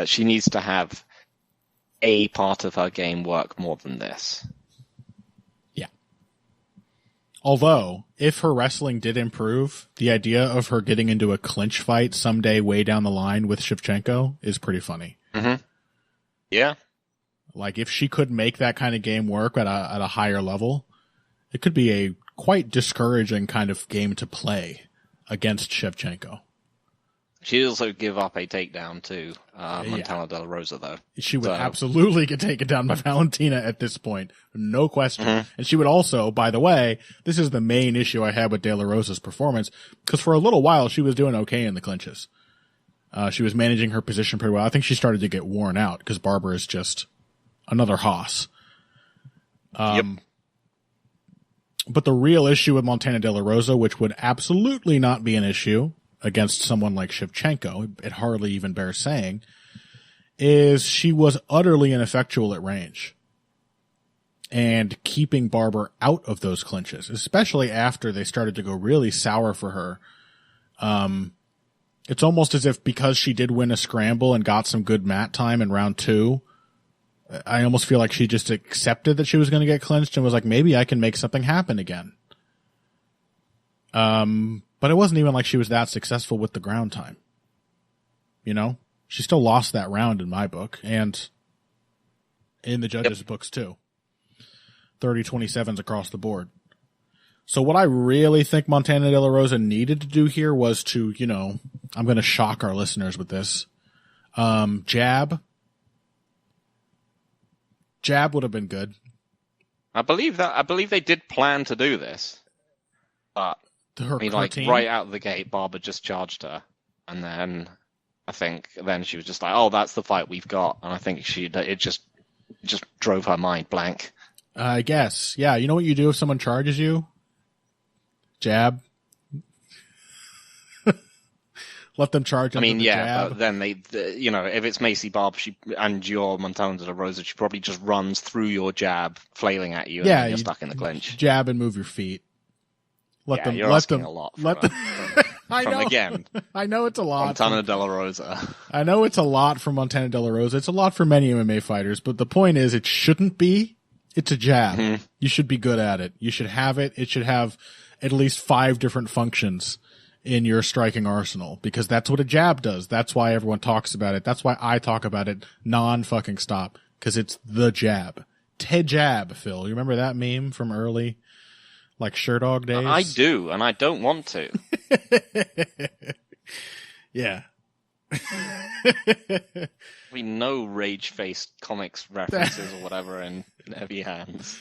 She needs to have a part of her game work more than this. Yeah. Although, if her wrestling did improve, the idea of her getting into a clinch fight someday way down the line with Shevchenko is pretty funny. Mm-hmm. Yeah. Like, if she could make that kind of game work at a higher level, it could be a quite discouraging kind of game to play against Shevchenko. She'd also give up a takedown to Montana De La Rosa, though. She would absolutely get taken down by Valentina at this point. No question. Mm-hmm. And she would also, by the way, this is the main issue I had with De La Rosa's performance, because for a little while she was doing okay in the clinches. She was managing her position pretty well. I think she started to get worn out because Barber is just another hoss. Yep. But the real issue with Montana De La Rosa, which would absolutely not be an issue against someone like Shevchenko, it hardly even bears saying, is she was utterly ineffectual at range. And keeping Barber out of those clinches, especially after they started to go really sour for her. It's almost as if because she did win a scramble and got some good mat time in round 2, I almost feel like she just accepted that she was going to get clinched and was like, maybe I can make something happen again. But it wasn't even like she was that successful with the ground time. You know? She still lost that round in my book, and in the judges' books too. 30-27s across the board. So what I really think Montana De La Rosa needed to do here was to, I'm going to shock our listeners with this. Jab. Jab would have been good. I believe they did plan to do this. But right out of the gate, Barber just charged her, and then I think she was just like, "Oh, that's the fight we've got," and I think it just drove her mind blank. I guess, yeah. You know what you do if someone charges you? Jab. Let them charge. Jab. But then if it's Macy Barber, and you're Montana De La Rosa, she probably just runs through your jab, flailing at you, and then you're stuck in the clinch. Jab and move your feet. You're asking a lot. I know. Again, I know it's a lot. Montana De La Rosa. I know it's a lot for Montana De La Rosa. It's a lot for many MMA fighters, but the point is, it shouldn't be. It's a jab. Mm-hmm. You should be good at it. You should have it. It should have at least 5 different functions in your striking arsenal, because that's what a jab does. That's why everyone talks about it. That's why I talk about it non-fucking stop, because it's the jab. Te-jab, Phil. You remember that meme from early, Sherdog days? I do, and I don't want to. Yeah. No rage-faced comics references or whatever in Heavy Hands.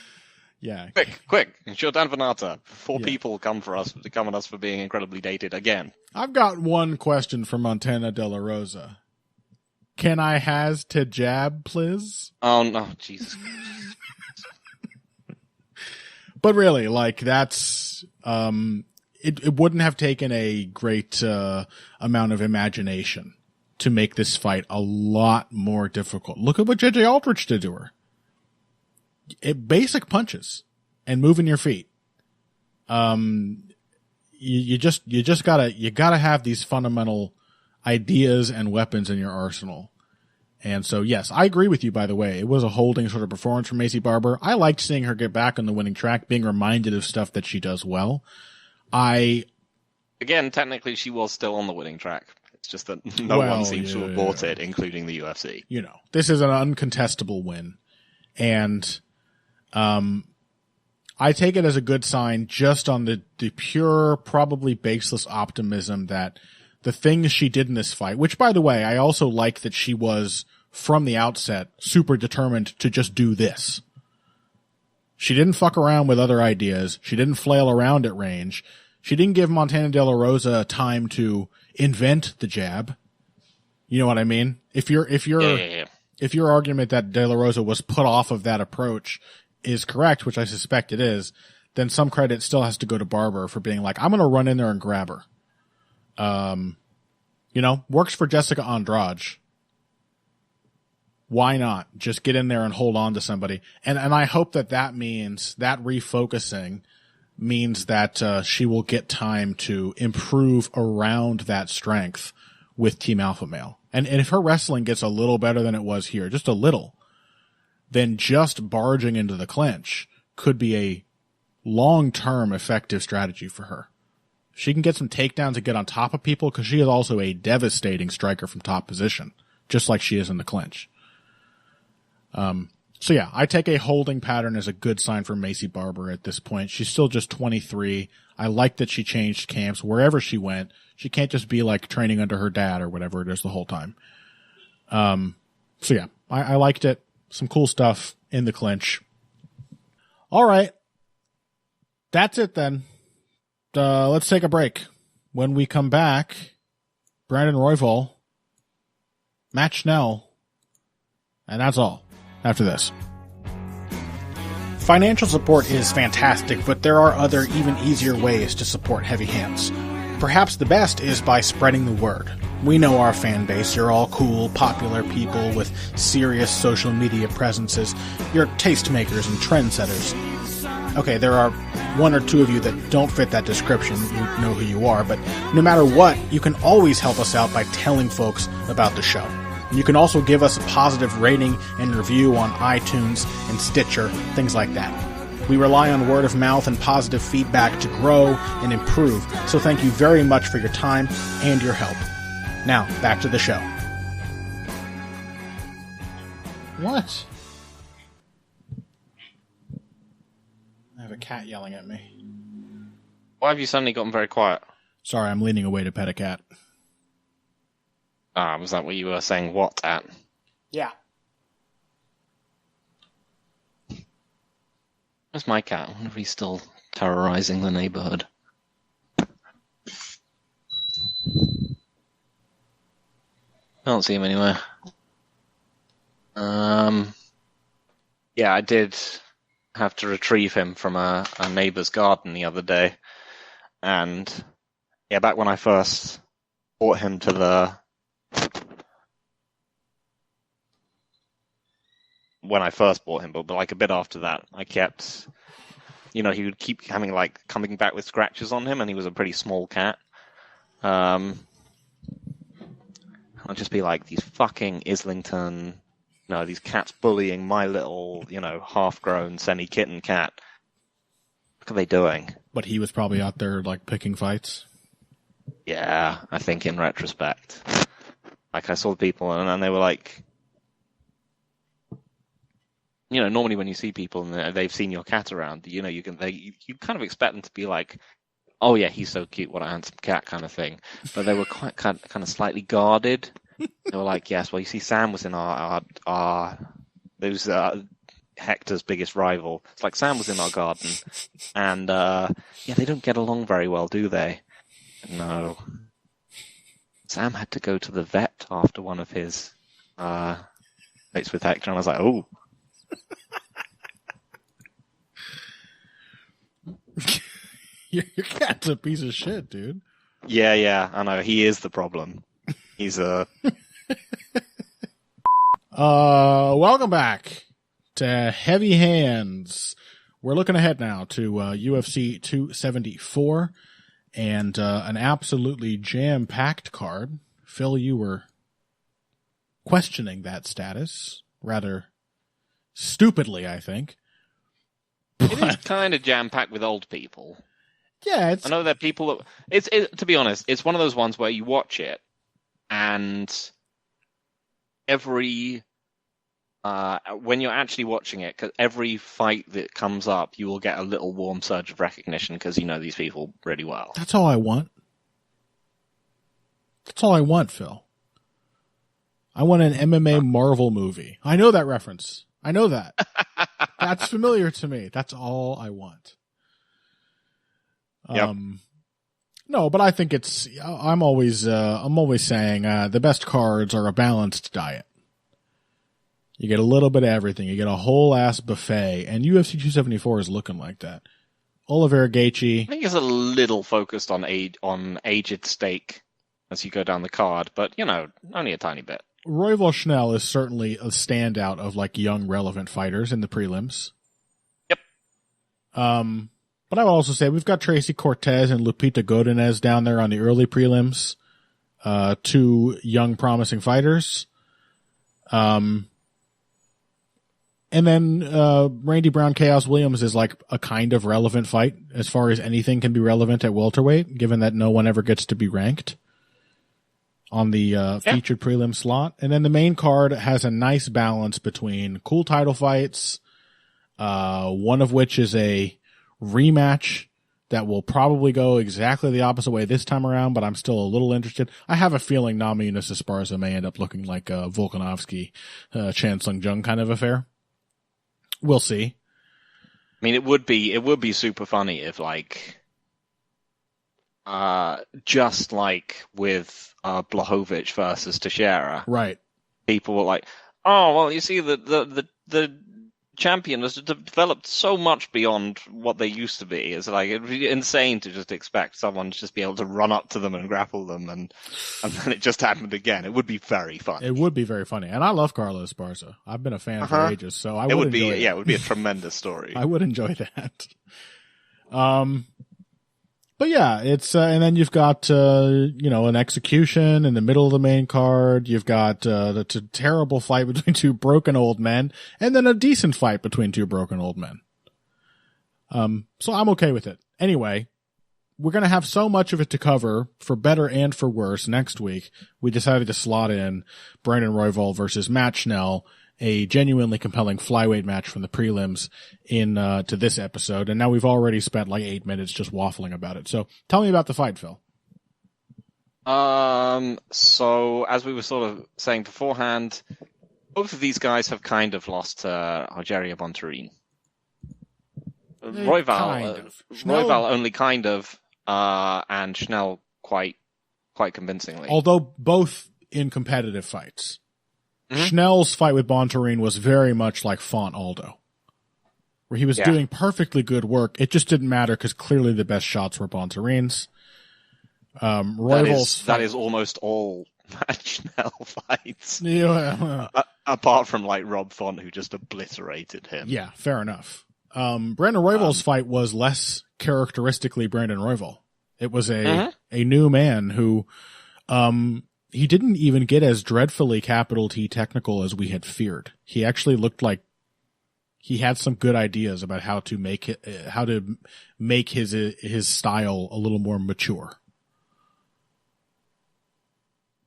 Yeah. Quick! Shodan Vanata. 4 people come at us for being incredibly dated again. I've got one question for Montana De La Rosa. Can I has to jab, please? Oh no, Jesus. But really, that's it wouldn't have taken a great amount of imagination to make this fight a lot more difficult. Look at what JJ Aldrich did to her. Basic punches and moving your feet. You just gotta have these fundamental ideas and weapons in your arsenal. And so, yes, I agree with you, by the way. It was a holding sort of performance from Macy Barber. I liked seeing her get back on the winning track, being reminded of stuff that she does well. Again, technically she was still on the winning track. It's just that no one seems to have bought it, including the UFC. This is an uncontestable win. And I take it as a good sign just on the pure, probably baseless optimism that the things she did in this fight, which, by the way, I also like that she was, from the outset, super determined to just do this. She didn't fuck around with other ideas. She didn't flail around at range. She didn't give Montana De La Rosa time to invent the jab. You know what I mean? If you're if your argument that De La Rosa was put off of that approach is correct, which I suspect it is, then some credit still has to go to Barber for being like, I'm going to run in there and grab her. Works for Jessica Andrade. Why not just get in there and hold on to somebody? And I hope that means that refocusing means that she will get time to improve around that strength with Team Alpha Male. And if her wrestling gets a little better than it was here, just a little, then just barging into the clinch could be a long-term effective strategy for her. She can get some takedowns and get on top of people because she is also a devastating striker from top position, just like she is in the clinch. So yeah, I take a holding pattern as a good sign for Macy Barber at this point. She's still just 23. I like that she changed camps wherever she went. She can't just be like training under her dad or whatever it is the whole time. So yeah, I liked it. Some cool stuff in the clinch. All right. That's it then. Let's take a break. When we come back, Brandon Royval, Matt Schnell, and that's all after this. Financial support is fantastic, but there are other, even easier ways to support Heavy Hands. Perhaps the best is by spreading the word. We know our fan base. You're all cool, popular people with serious social media presences. You're tastemakers and trendsetters. Okay, there are one or two of you that don't fit that description. You know who you are, but no matter what, you can always help us out by telling folks about the show. You can also give us a positive rating and review on iTunes and Stitcher, things like that. We rely on word of mouth and positive feedback to grow and improve, so thank you very much for your time and your help. Now, back to the show. What? I have a cat yelling at me. Why have you suddenly gotten very quiet? Sorry, I'm leaning away to pet a cat. Was that what you were saying what at? Yeah. Where's my cat? I wonder if he's still terrorizing the neighborhood. I don't see him anywhere. Yeah, I did have to retrieve him from a neighbor's garden the other day. And yeah, back when I first brought him to but like a bit after that, I kept, he would keep coming back with scratches on him, and he was a pretty small cat. I'll just be like, these fucking Islington, these cats bullying my little, half-grown semi-kitten cat. What are they doing? But he was probably out there, picking fights? Yeah, I think in retrospect. I saw the people, and they were like, normally when you see people and they've seen your cat around, you kind of expect them to be like, oh yeah, he's so cute, what a handsome cat kind of thing. But they were quite kind of slightly guarded. They were like, yes, well, you see, Sam was in Hector's biggest rival. It's like Sam was in our garden, and they don't get along very well, do they? No. Sam had to go to the vet after one of his fights with Hector, and I was like, oh. Your cat's a piece of shit, dude. Yeah, I know. He is the problem. He's a... Welcome back to Heavy Hands. We're looking ahead now to UFC 274 and an absolutely jam-packed card. Phil, you were questioning that status rather stupidly, I think. It is kind of jam-packed with old people. Yeah, I know that people... to be honest, it's one of those ones where you watch it, and every... when you're actually watching it, because every fight that comes up, you will get a little warm surge of recognition because you know these people really well. That's all I want. That's all I want, Phil. I want an MMA Marvel movie. I know that reference. I know that. That's familiar to me. That's all I want. Yep. No, but I think I'm always saying, the best cards are a balanced diet. You get a little bit of everything. You get a whole ass buffet, and UFC 274 is looking like that. Oliveira Gaethje. I think it's a little focused on aged stake as you go down the card, but only a tiny bit. Royval Schnell is certainly a standout of like young relevant fighters in the prelims. Yep. But I would also say we've got Tracy Cortez and Lupita Godinez down there on the early prelims. Two young promising fighters. And then Randy Brown Chaos Williams is like a kind of relevant fight as far as anything can be relevant at welterweight, given that no one ever gets to be ranked on the featured prelim slot. And then the main card has a nice balance between cool title fights, one of which is a rematch that will probably go exactly the opposite way this time around, but I'm still a little interested. I have a feeling Namajunas Esparza may end up looking like a Volkanovski, Chan Sung Jung kind of affair. We'll see. I mean, it would be super funny if just like with Blachowicz versus Teixeira, right? People were like, "Oh, well, you see, the champion has developed so much beyond what they used to be. It's like it'd be insane to just expect someone to just be able to run up to them and grapple them, and then it just happened again. It would be very funny. It would be very funny, and I love Carlos Esparza. I've been a fan for ages, so it would be a tremendous story. I would enjoy that. But yeah, it's and then you've got an execution in the middle of the main card. You've got the terrible fight between two broken old men, and then a decent fight between two broken old men. So I'm okay with it. Anyway, we're gonna have so much of it to cover, for better and for worse. Next week, we decided to slot in Brandon Royval versus Matt Schnell, a genuinely compelling flyweight match from the prelims to this episode. And now we've already spent like 8 minutes just waffling about it. So tell me about the fight, Phil. So as we were sort of saying beforehand, both of these guys have kind of lost to Rogerio Bontorin. Royval only kind of, and Schnell quite convincingly. Although both in competitive fights. Mm-hmm. Schnell's fight with Bontorin was very much like Font Aldo, where he was doing perfectly good work. It just didn't matter because clearly the best shots were Bontorin's. That is almost all Matt Schnell fights. Yeah. Apart from like Rob Font, who just obliterated him. Yeah, fair enough. Brandon Royval's fight was less characteristically Brandon Royval. It was a new man who, he didn't even get as dreadfully capital T technical as we had feared. He actually looked like he had some good ideas about how to make his style a little more mature.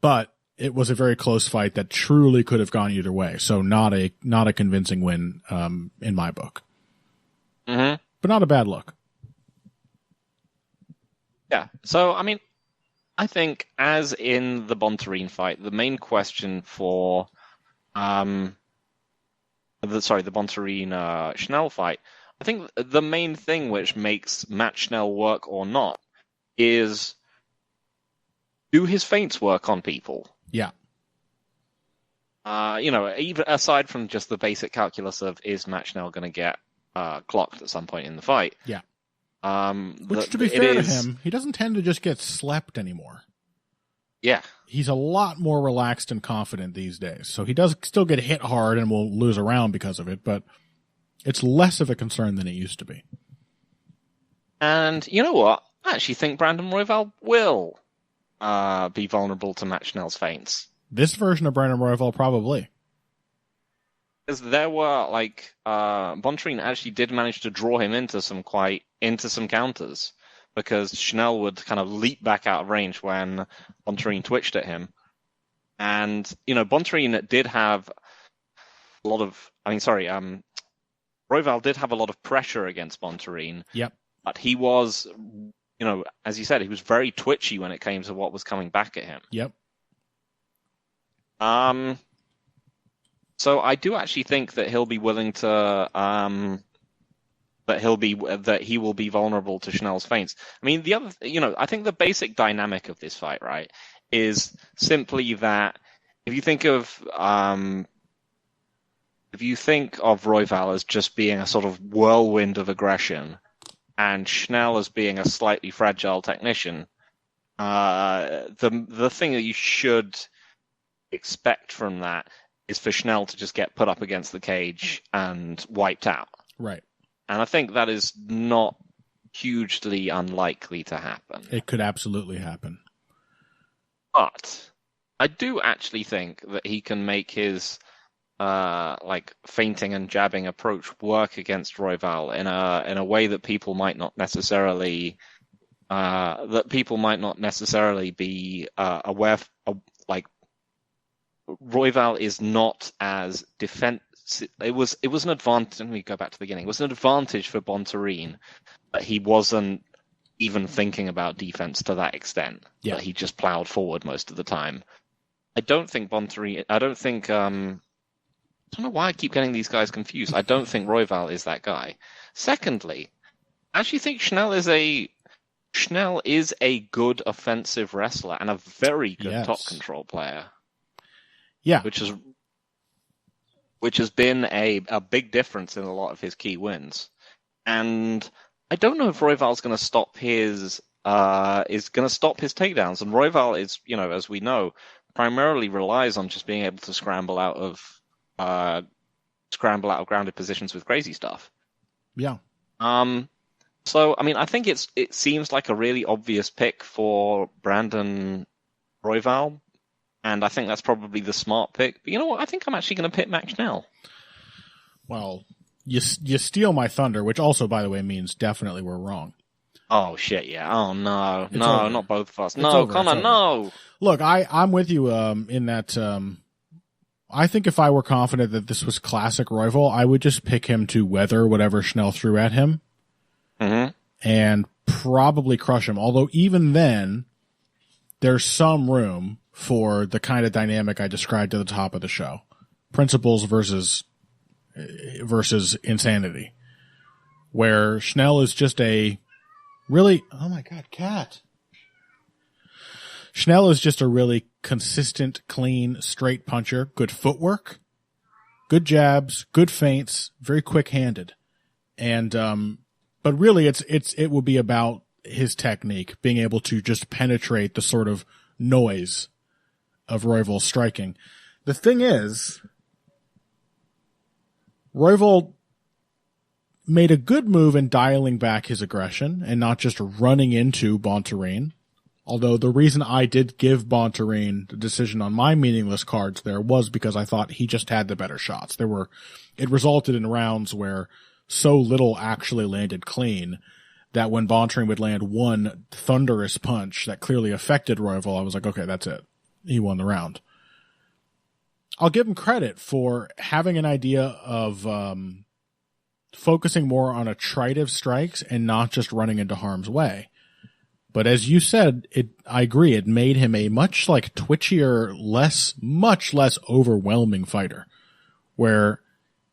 But it was a very close fight that truly could have gone either way. So not a convincing win, in my book. Mm-hmm. But not a bad look. Yeah. So, I mean, I think, as in the Bontorin fight, the main question for the Bontorin Schnell fight, I think the main thing which makes Matt Schnell work or not is, do his feints work on people? Yeah. Even aside from just the basic calculus of, is Matt Schnell going to get clocked at some point in the fight? Yeah. Which, to be fair to him, he doesn't tend to just get slept anymore. Yeah. He's a lot more relaxed and confident these days. So he does still get hit hard and will lose a round because of it, but it's less of a concern than it used to be. And you know what? I actually think Brandon Royval will be vulnerable to Matt Schnell's feints. This version of Brandon Royval, probably. Because there were, Bontorin actually did manage to draw him into some counters, because Schnell would kind of leap back out of range when Bontorin twitched at him. And, Bontorin did have a lot of, Royval did have a lot of pressure against Bontorin. Yep. But he was, as you said, he was very twitchy when it came to what was coming back at him. Yep. So I do actually think that he'll be willing to, that he will be vulnerable to Schnell's feints. I mean, I think the basic dynamic of this fight, right, is simply that if you think of if you think of Royval as just being a sort of whirlwind of aggression, and Schnell as being a slightly fragile technician, the thing that you should expect from that is for Schnell to just get put up against the cage and wiped out. Right. And I think that is not hugely unlikely to happen. It could absolutely happen. But I do actually think that he can make his feinting and jabbing approach work against Royval in a way that people might not necessarily be aware of. Like, Royval is not as defensive. It was an advantage. Let me go back to the beginning. It was an advantage for Bontarine that he wasn't even thinking about defense to that extent. Yeah. That he just plowed forward most of the time. I don't think Bontarine. I don't know why I keep getting these guys confused. I don't think Royval is that guy. Secondly, I actually think Schnell is a good offensive wrestler and a very good top control player. Yeah. Which has been a big difference in a lot of his key wins. And I don't know if Royval's going to stop his takedowns. And Royval is, as we know, primarily relies on just being able to scramble out of grounded positions with crazy stuff. Yeah. So I mean, I think it seems like a really obvious pick for Brandon Royval, and I think that's probably the smart pick. But you know what? I think I'm actually going to pick Max Schnell. Well, you steal my thunder, which also, by the way, means definitely we're wrong. Oh shit! Yeah. Oh no, It's no, over. not both of us. It's No, over. Connor, It's over. no. Look, I'm with you in that. I think if I were confident that this was classic Royval, I would just pick him to weather whatever Schnell threw at him, and probably crush him. Although even then, there's some room for the kind of dynamic I described at the top of the show: principles versus insanity, where Schnell is just a really, oh my God, cat. Schnell is just a really consistent, clean, straight puncher, good footwork, good jabs, good feints, very quick-handed. And, but really it will be about his technique, being able to just penetrate the sort of noise of Royval's striking. The thing is, Royval made a good move in dialing back his aggression and not just running into Bontarine. Although the reason I did give Bontarine the decision on my meaningless cards there was because I thought he just had the better shots. It resulted in rounds where so little actually landed clean that when Bontarine would land one thunderous punch that clearly affected Royval, I was like, okay, that's it. He won the round. I'll give him credit for having an idea of focusing more on attritive strikes and not just running into harm's way. But as you said, I agree, it made him a much twitchier, much less overwhelming fighter, where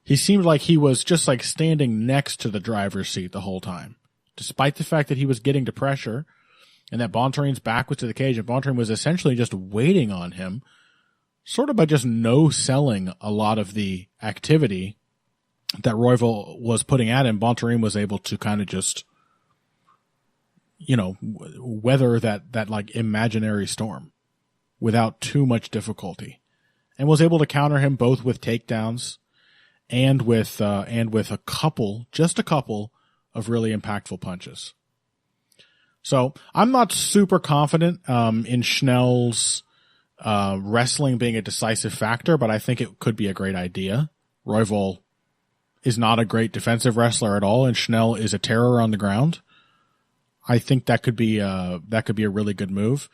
he seemed like he was just standing next to the driver's seat the whole time, despite the fact that he was getting to pressure and that Bontarine's back was to the cage and Bontarine was essentially just waiting on him, sort of by just no-selling a lot of the activity that Royval was putting at him. Bontarine was able to kind of just, weather that imaginary storm without too much difficulty, and was able to counter him both with takedowns and with a couple of really impactful punches. So I'm not super confident in Schnell's wrestling being a decisive factor, but I think it could be a great idea. Royval is not a great defensive wrestler at all, and Schnell is a terror on the ground. I think that could be a really good move.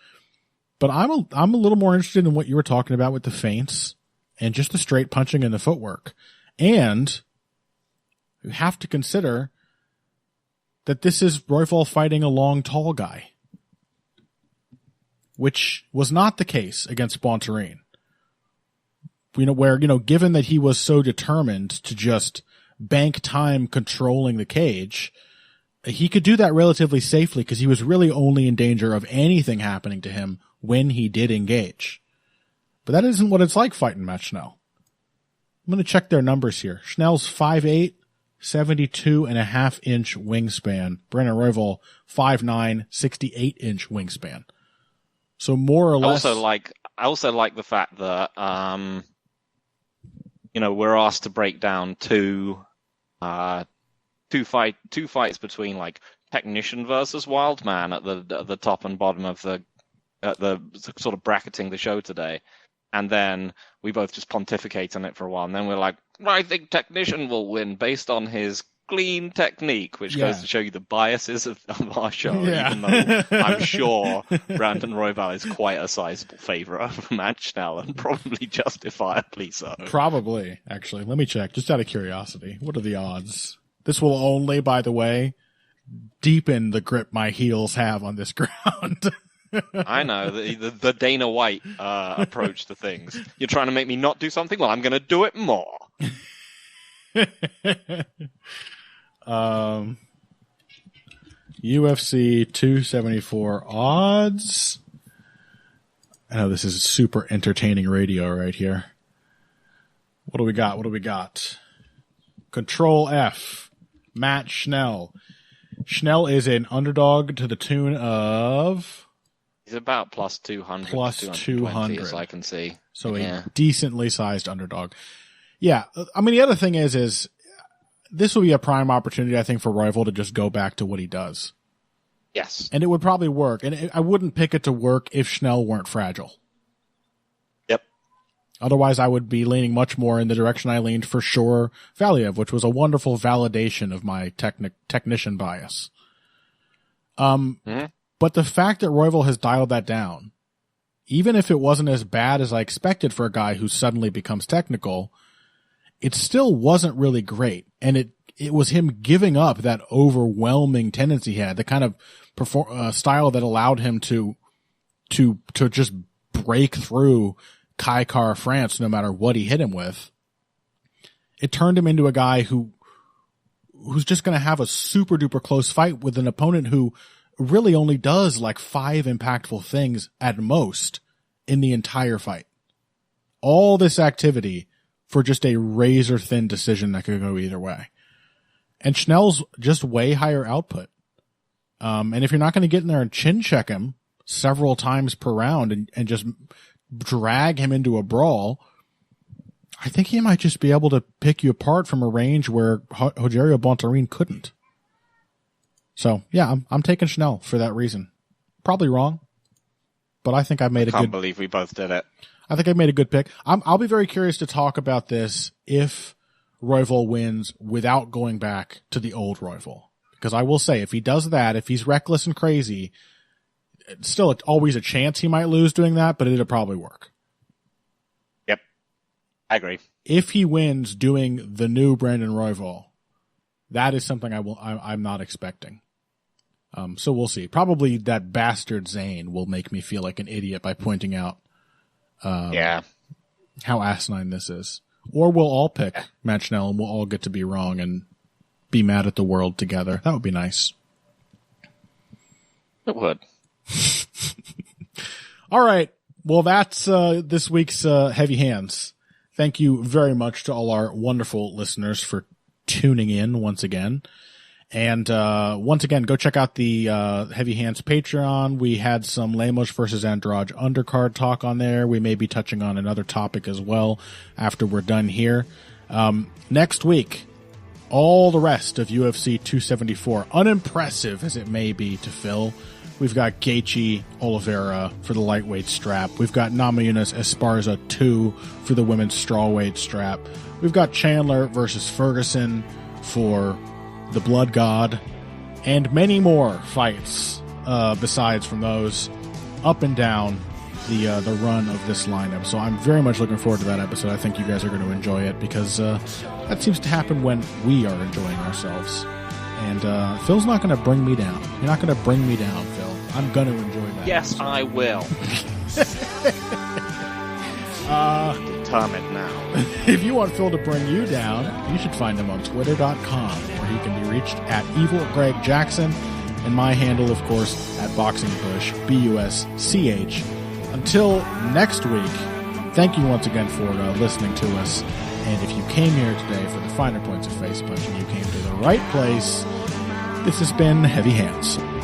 But I'm a little more interested in what you were talking about with the feints and just the straight punching and the footwork. And you have to consider that this is Royval fighting a long, tall guy, which was not the case against Bontarine. Given that he was so determined to just bank time controlling the cage, he could do that relatively safely because he was really only in danger of anything happening to him when he did engage. But that isn't what it's like fighting Matt Schnell. I'm going to check their numbers here. Schnell's 5'8", 72.5-inch wingspan. Brandon Royval, 5'9", 68-inch wingspan. So more or less. I also like the fact that we're asked to break down two fights between like technician versus wild man at the top and bottom of the sort of bracketing the show today, and then we both just pontificate on it for a while, and then we're like, I think technician will win based on his clean technique, which goes to show you the biases of our show, even though I'm sure Brandon Royval is quite a sizable favourite for Matt Schnell, and probably justifiably so. Probably, actually. Let me check, just out of curiosity. What are the odds? This will only, by the way, deepen the grip my heels have on this ground. I know, the Dana White approach to things. You're trying to make me not do something? Well, I'm going to do it more. UFC 274 odds. I know this is super entertaining radio right here. What do we got? Control F. Matt Schnell. Schnell is an underdog to the tune of... He's about plus 200. Plus 200. As I can see. So a decently sized underdog. Yeah. I mean, the other thing is this will be a prime opportunity, I think, for Royval to just go back to what he does. Yes. And it would probably work. And I wouldn't pick it to work if Schnell weren't fragile. Yep. Otherwise, I would be leaning much more in the direction I leaned for sure Valiev, which was a wonderful validation of my technician bias. But the fact that Royval has dialed that down, even if it wasn't as bad as I expected for a guy who suddenly becomes technical, it still wasn't really great. And it was him giving up that overwhelming tendency he had, the kind of style that allowed him to just break through Kai Kara France no matter what he hit him with. It turned him into a guy who's just going to have a super duper close fight with an opponent who really only does like 5 impactful things at most in the entire fight. All this activity for just a razor thin decision that could go either way. And Schnell's just way higher output. And if you're not going to get in there and chin check him several times per round and just drag him into a brawl, I think he might just be able to pick you apart from a range where Rogerio Bontorin couldn't. So, yeah, I'm taking Schnell for that reason. Probably wrong, but I think I've made a good... I can't believe we both did it. I think I made a good pick. I'll be very curious to talk about this if Royval wins without going back to the old Royval. Because I will say, if he does that, if he's reckless and crazy, it's still always a chance he might lose doing that, but it'll probably work. Yep, I agree. If he wins doing the new Brandon Royval, that is something I'm not expecting. So we'll see. Probably that bastard Zane will make me feel like an idiot by pointing out how asinine this is. Or we'll all pick Matt Schnell and we'll all get to be wrong and be mad at the world together. That would be nice. It would. All right. Well, that's this week's Heavy Hands. Thank you very much to all our wonderful listeners for tuning in once again. And once again, go check out the Heavy Hands Patreon. We had some Lemos versus Andr&ade undercard talk on there. We may be touching on another topic as well after we're done here. Next week, all the rest of UFC 274, unimpressive as it may be to Phil. We've got Gaethje Oliveira for the lightweight strap. We've got Namajunas Esparza 2 for the women's strawweight strap. We've got Chandler versus Ferguson for the Blood God, and many more fights besides from those up and down the run of this lineup. So I'm very much looking forward to that episode. I think you guys are going to enjoy it because that seems to happen when we are enjoying ourselves. And Phil's not going to bring me down. You're not going to bring me down, Phil. I'm going to enjoy that. Yes, I will. Determined now. If you want Phil to bring you down, you should find him on Twitter.com, where he can be reached at Evil Greg Jackson, and my handle, of course, at Boxing Bush, BUSCH. Until next week, thank you once again for listening to us, And if you came here today for the finer points of face punching, you came to the right place. This has been Heavy Hands.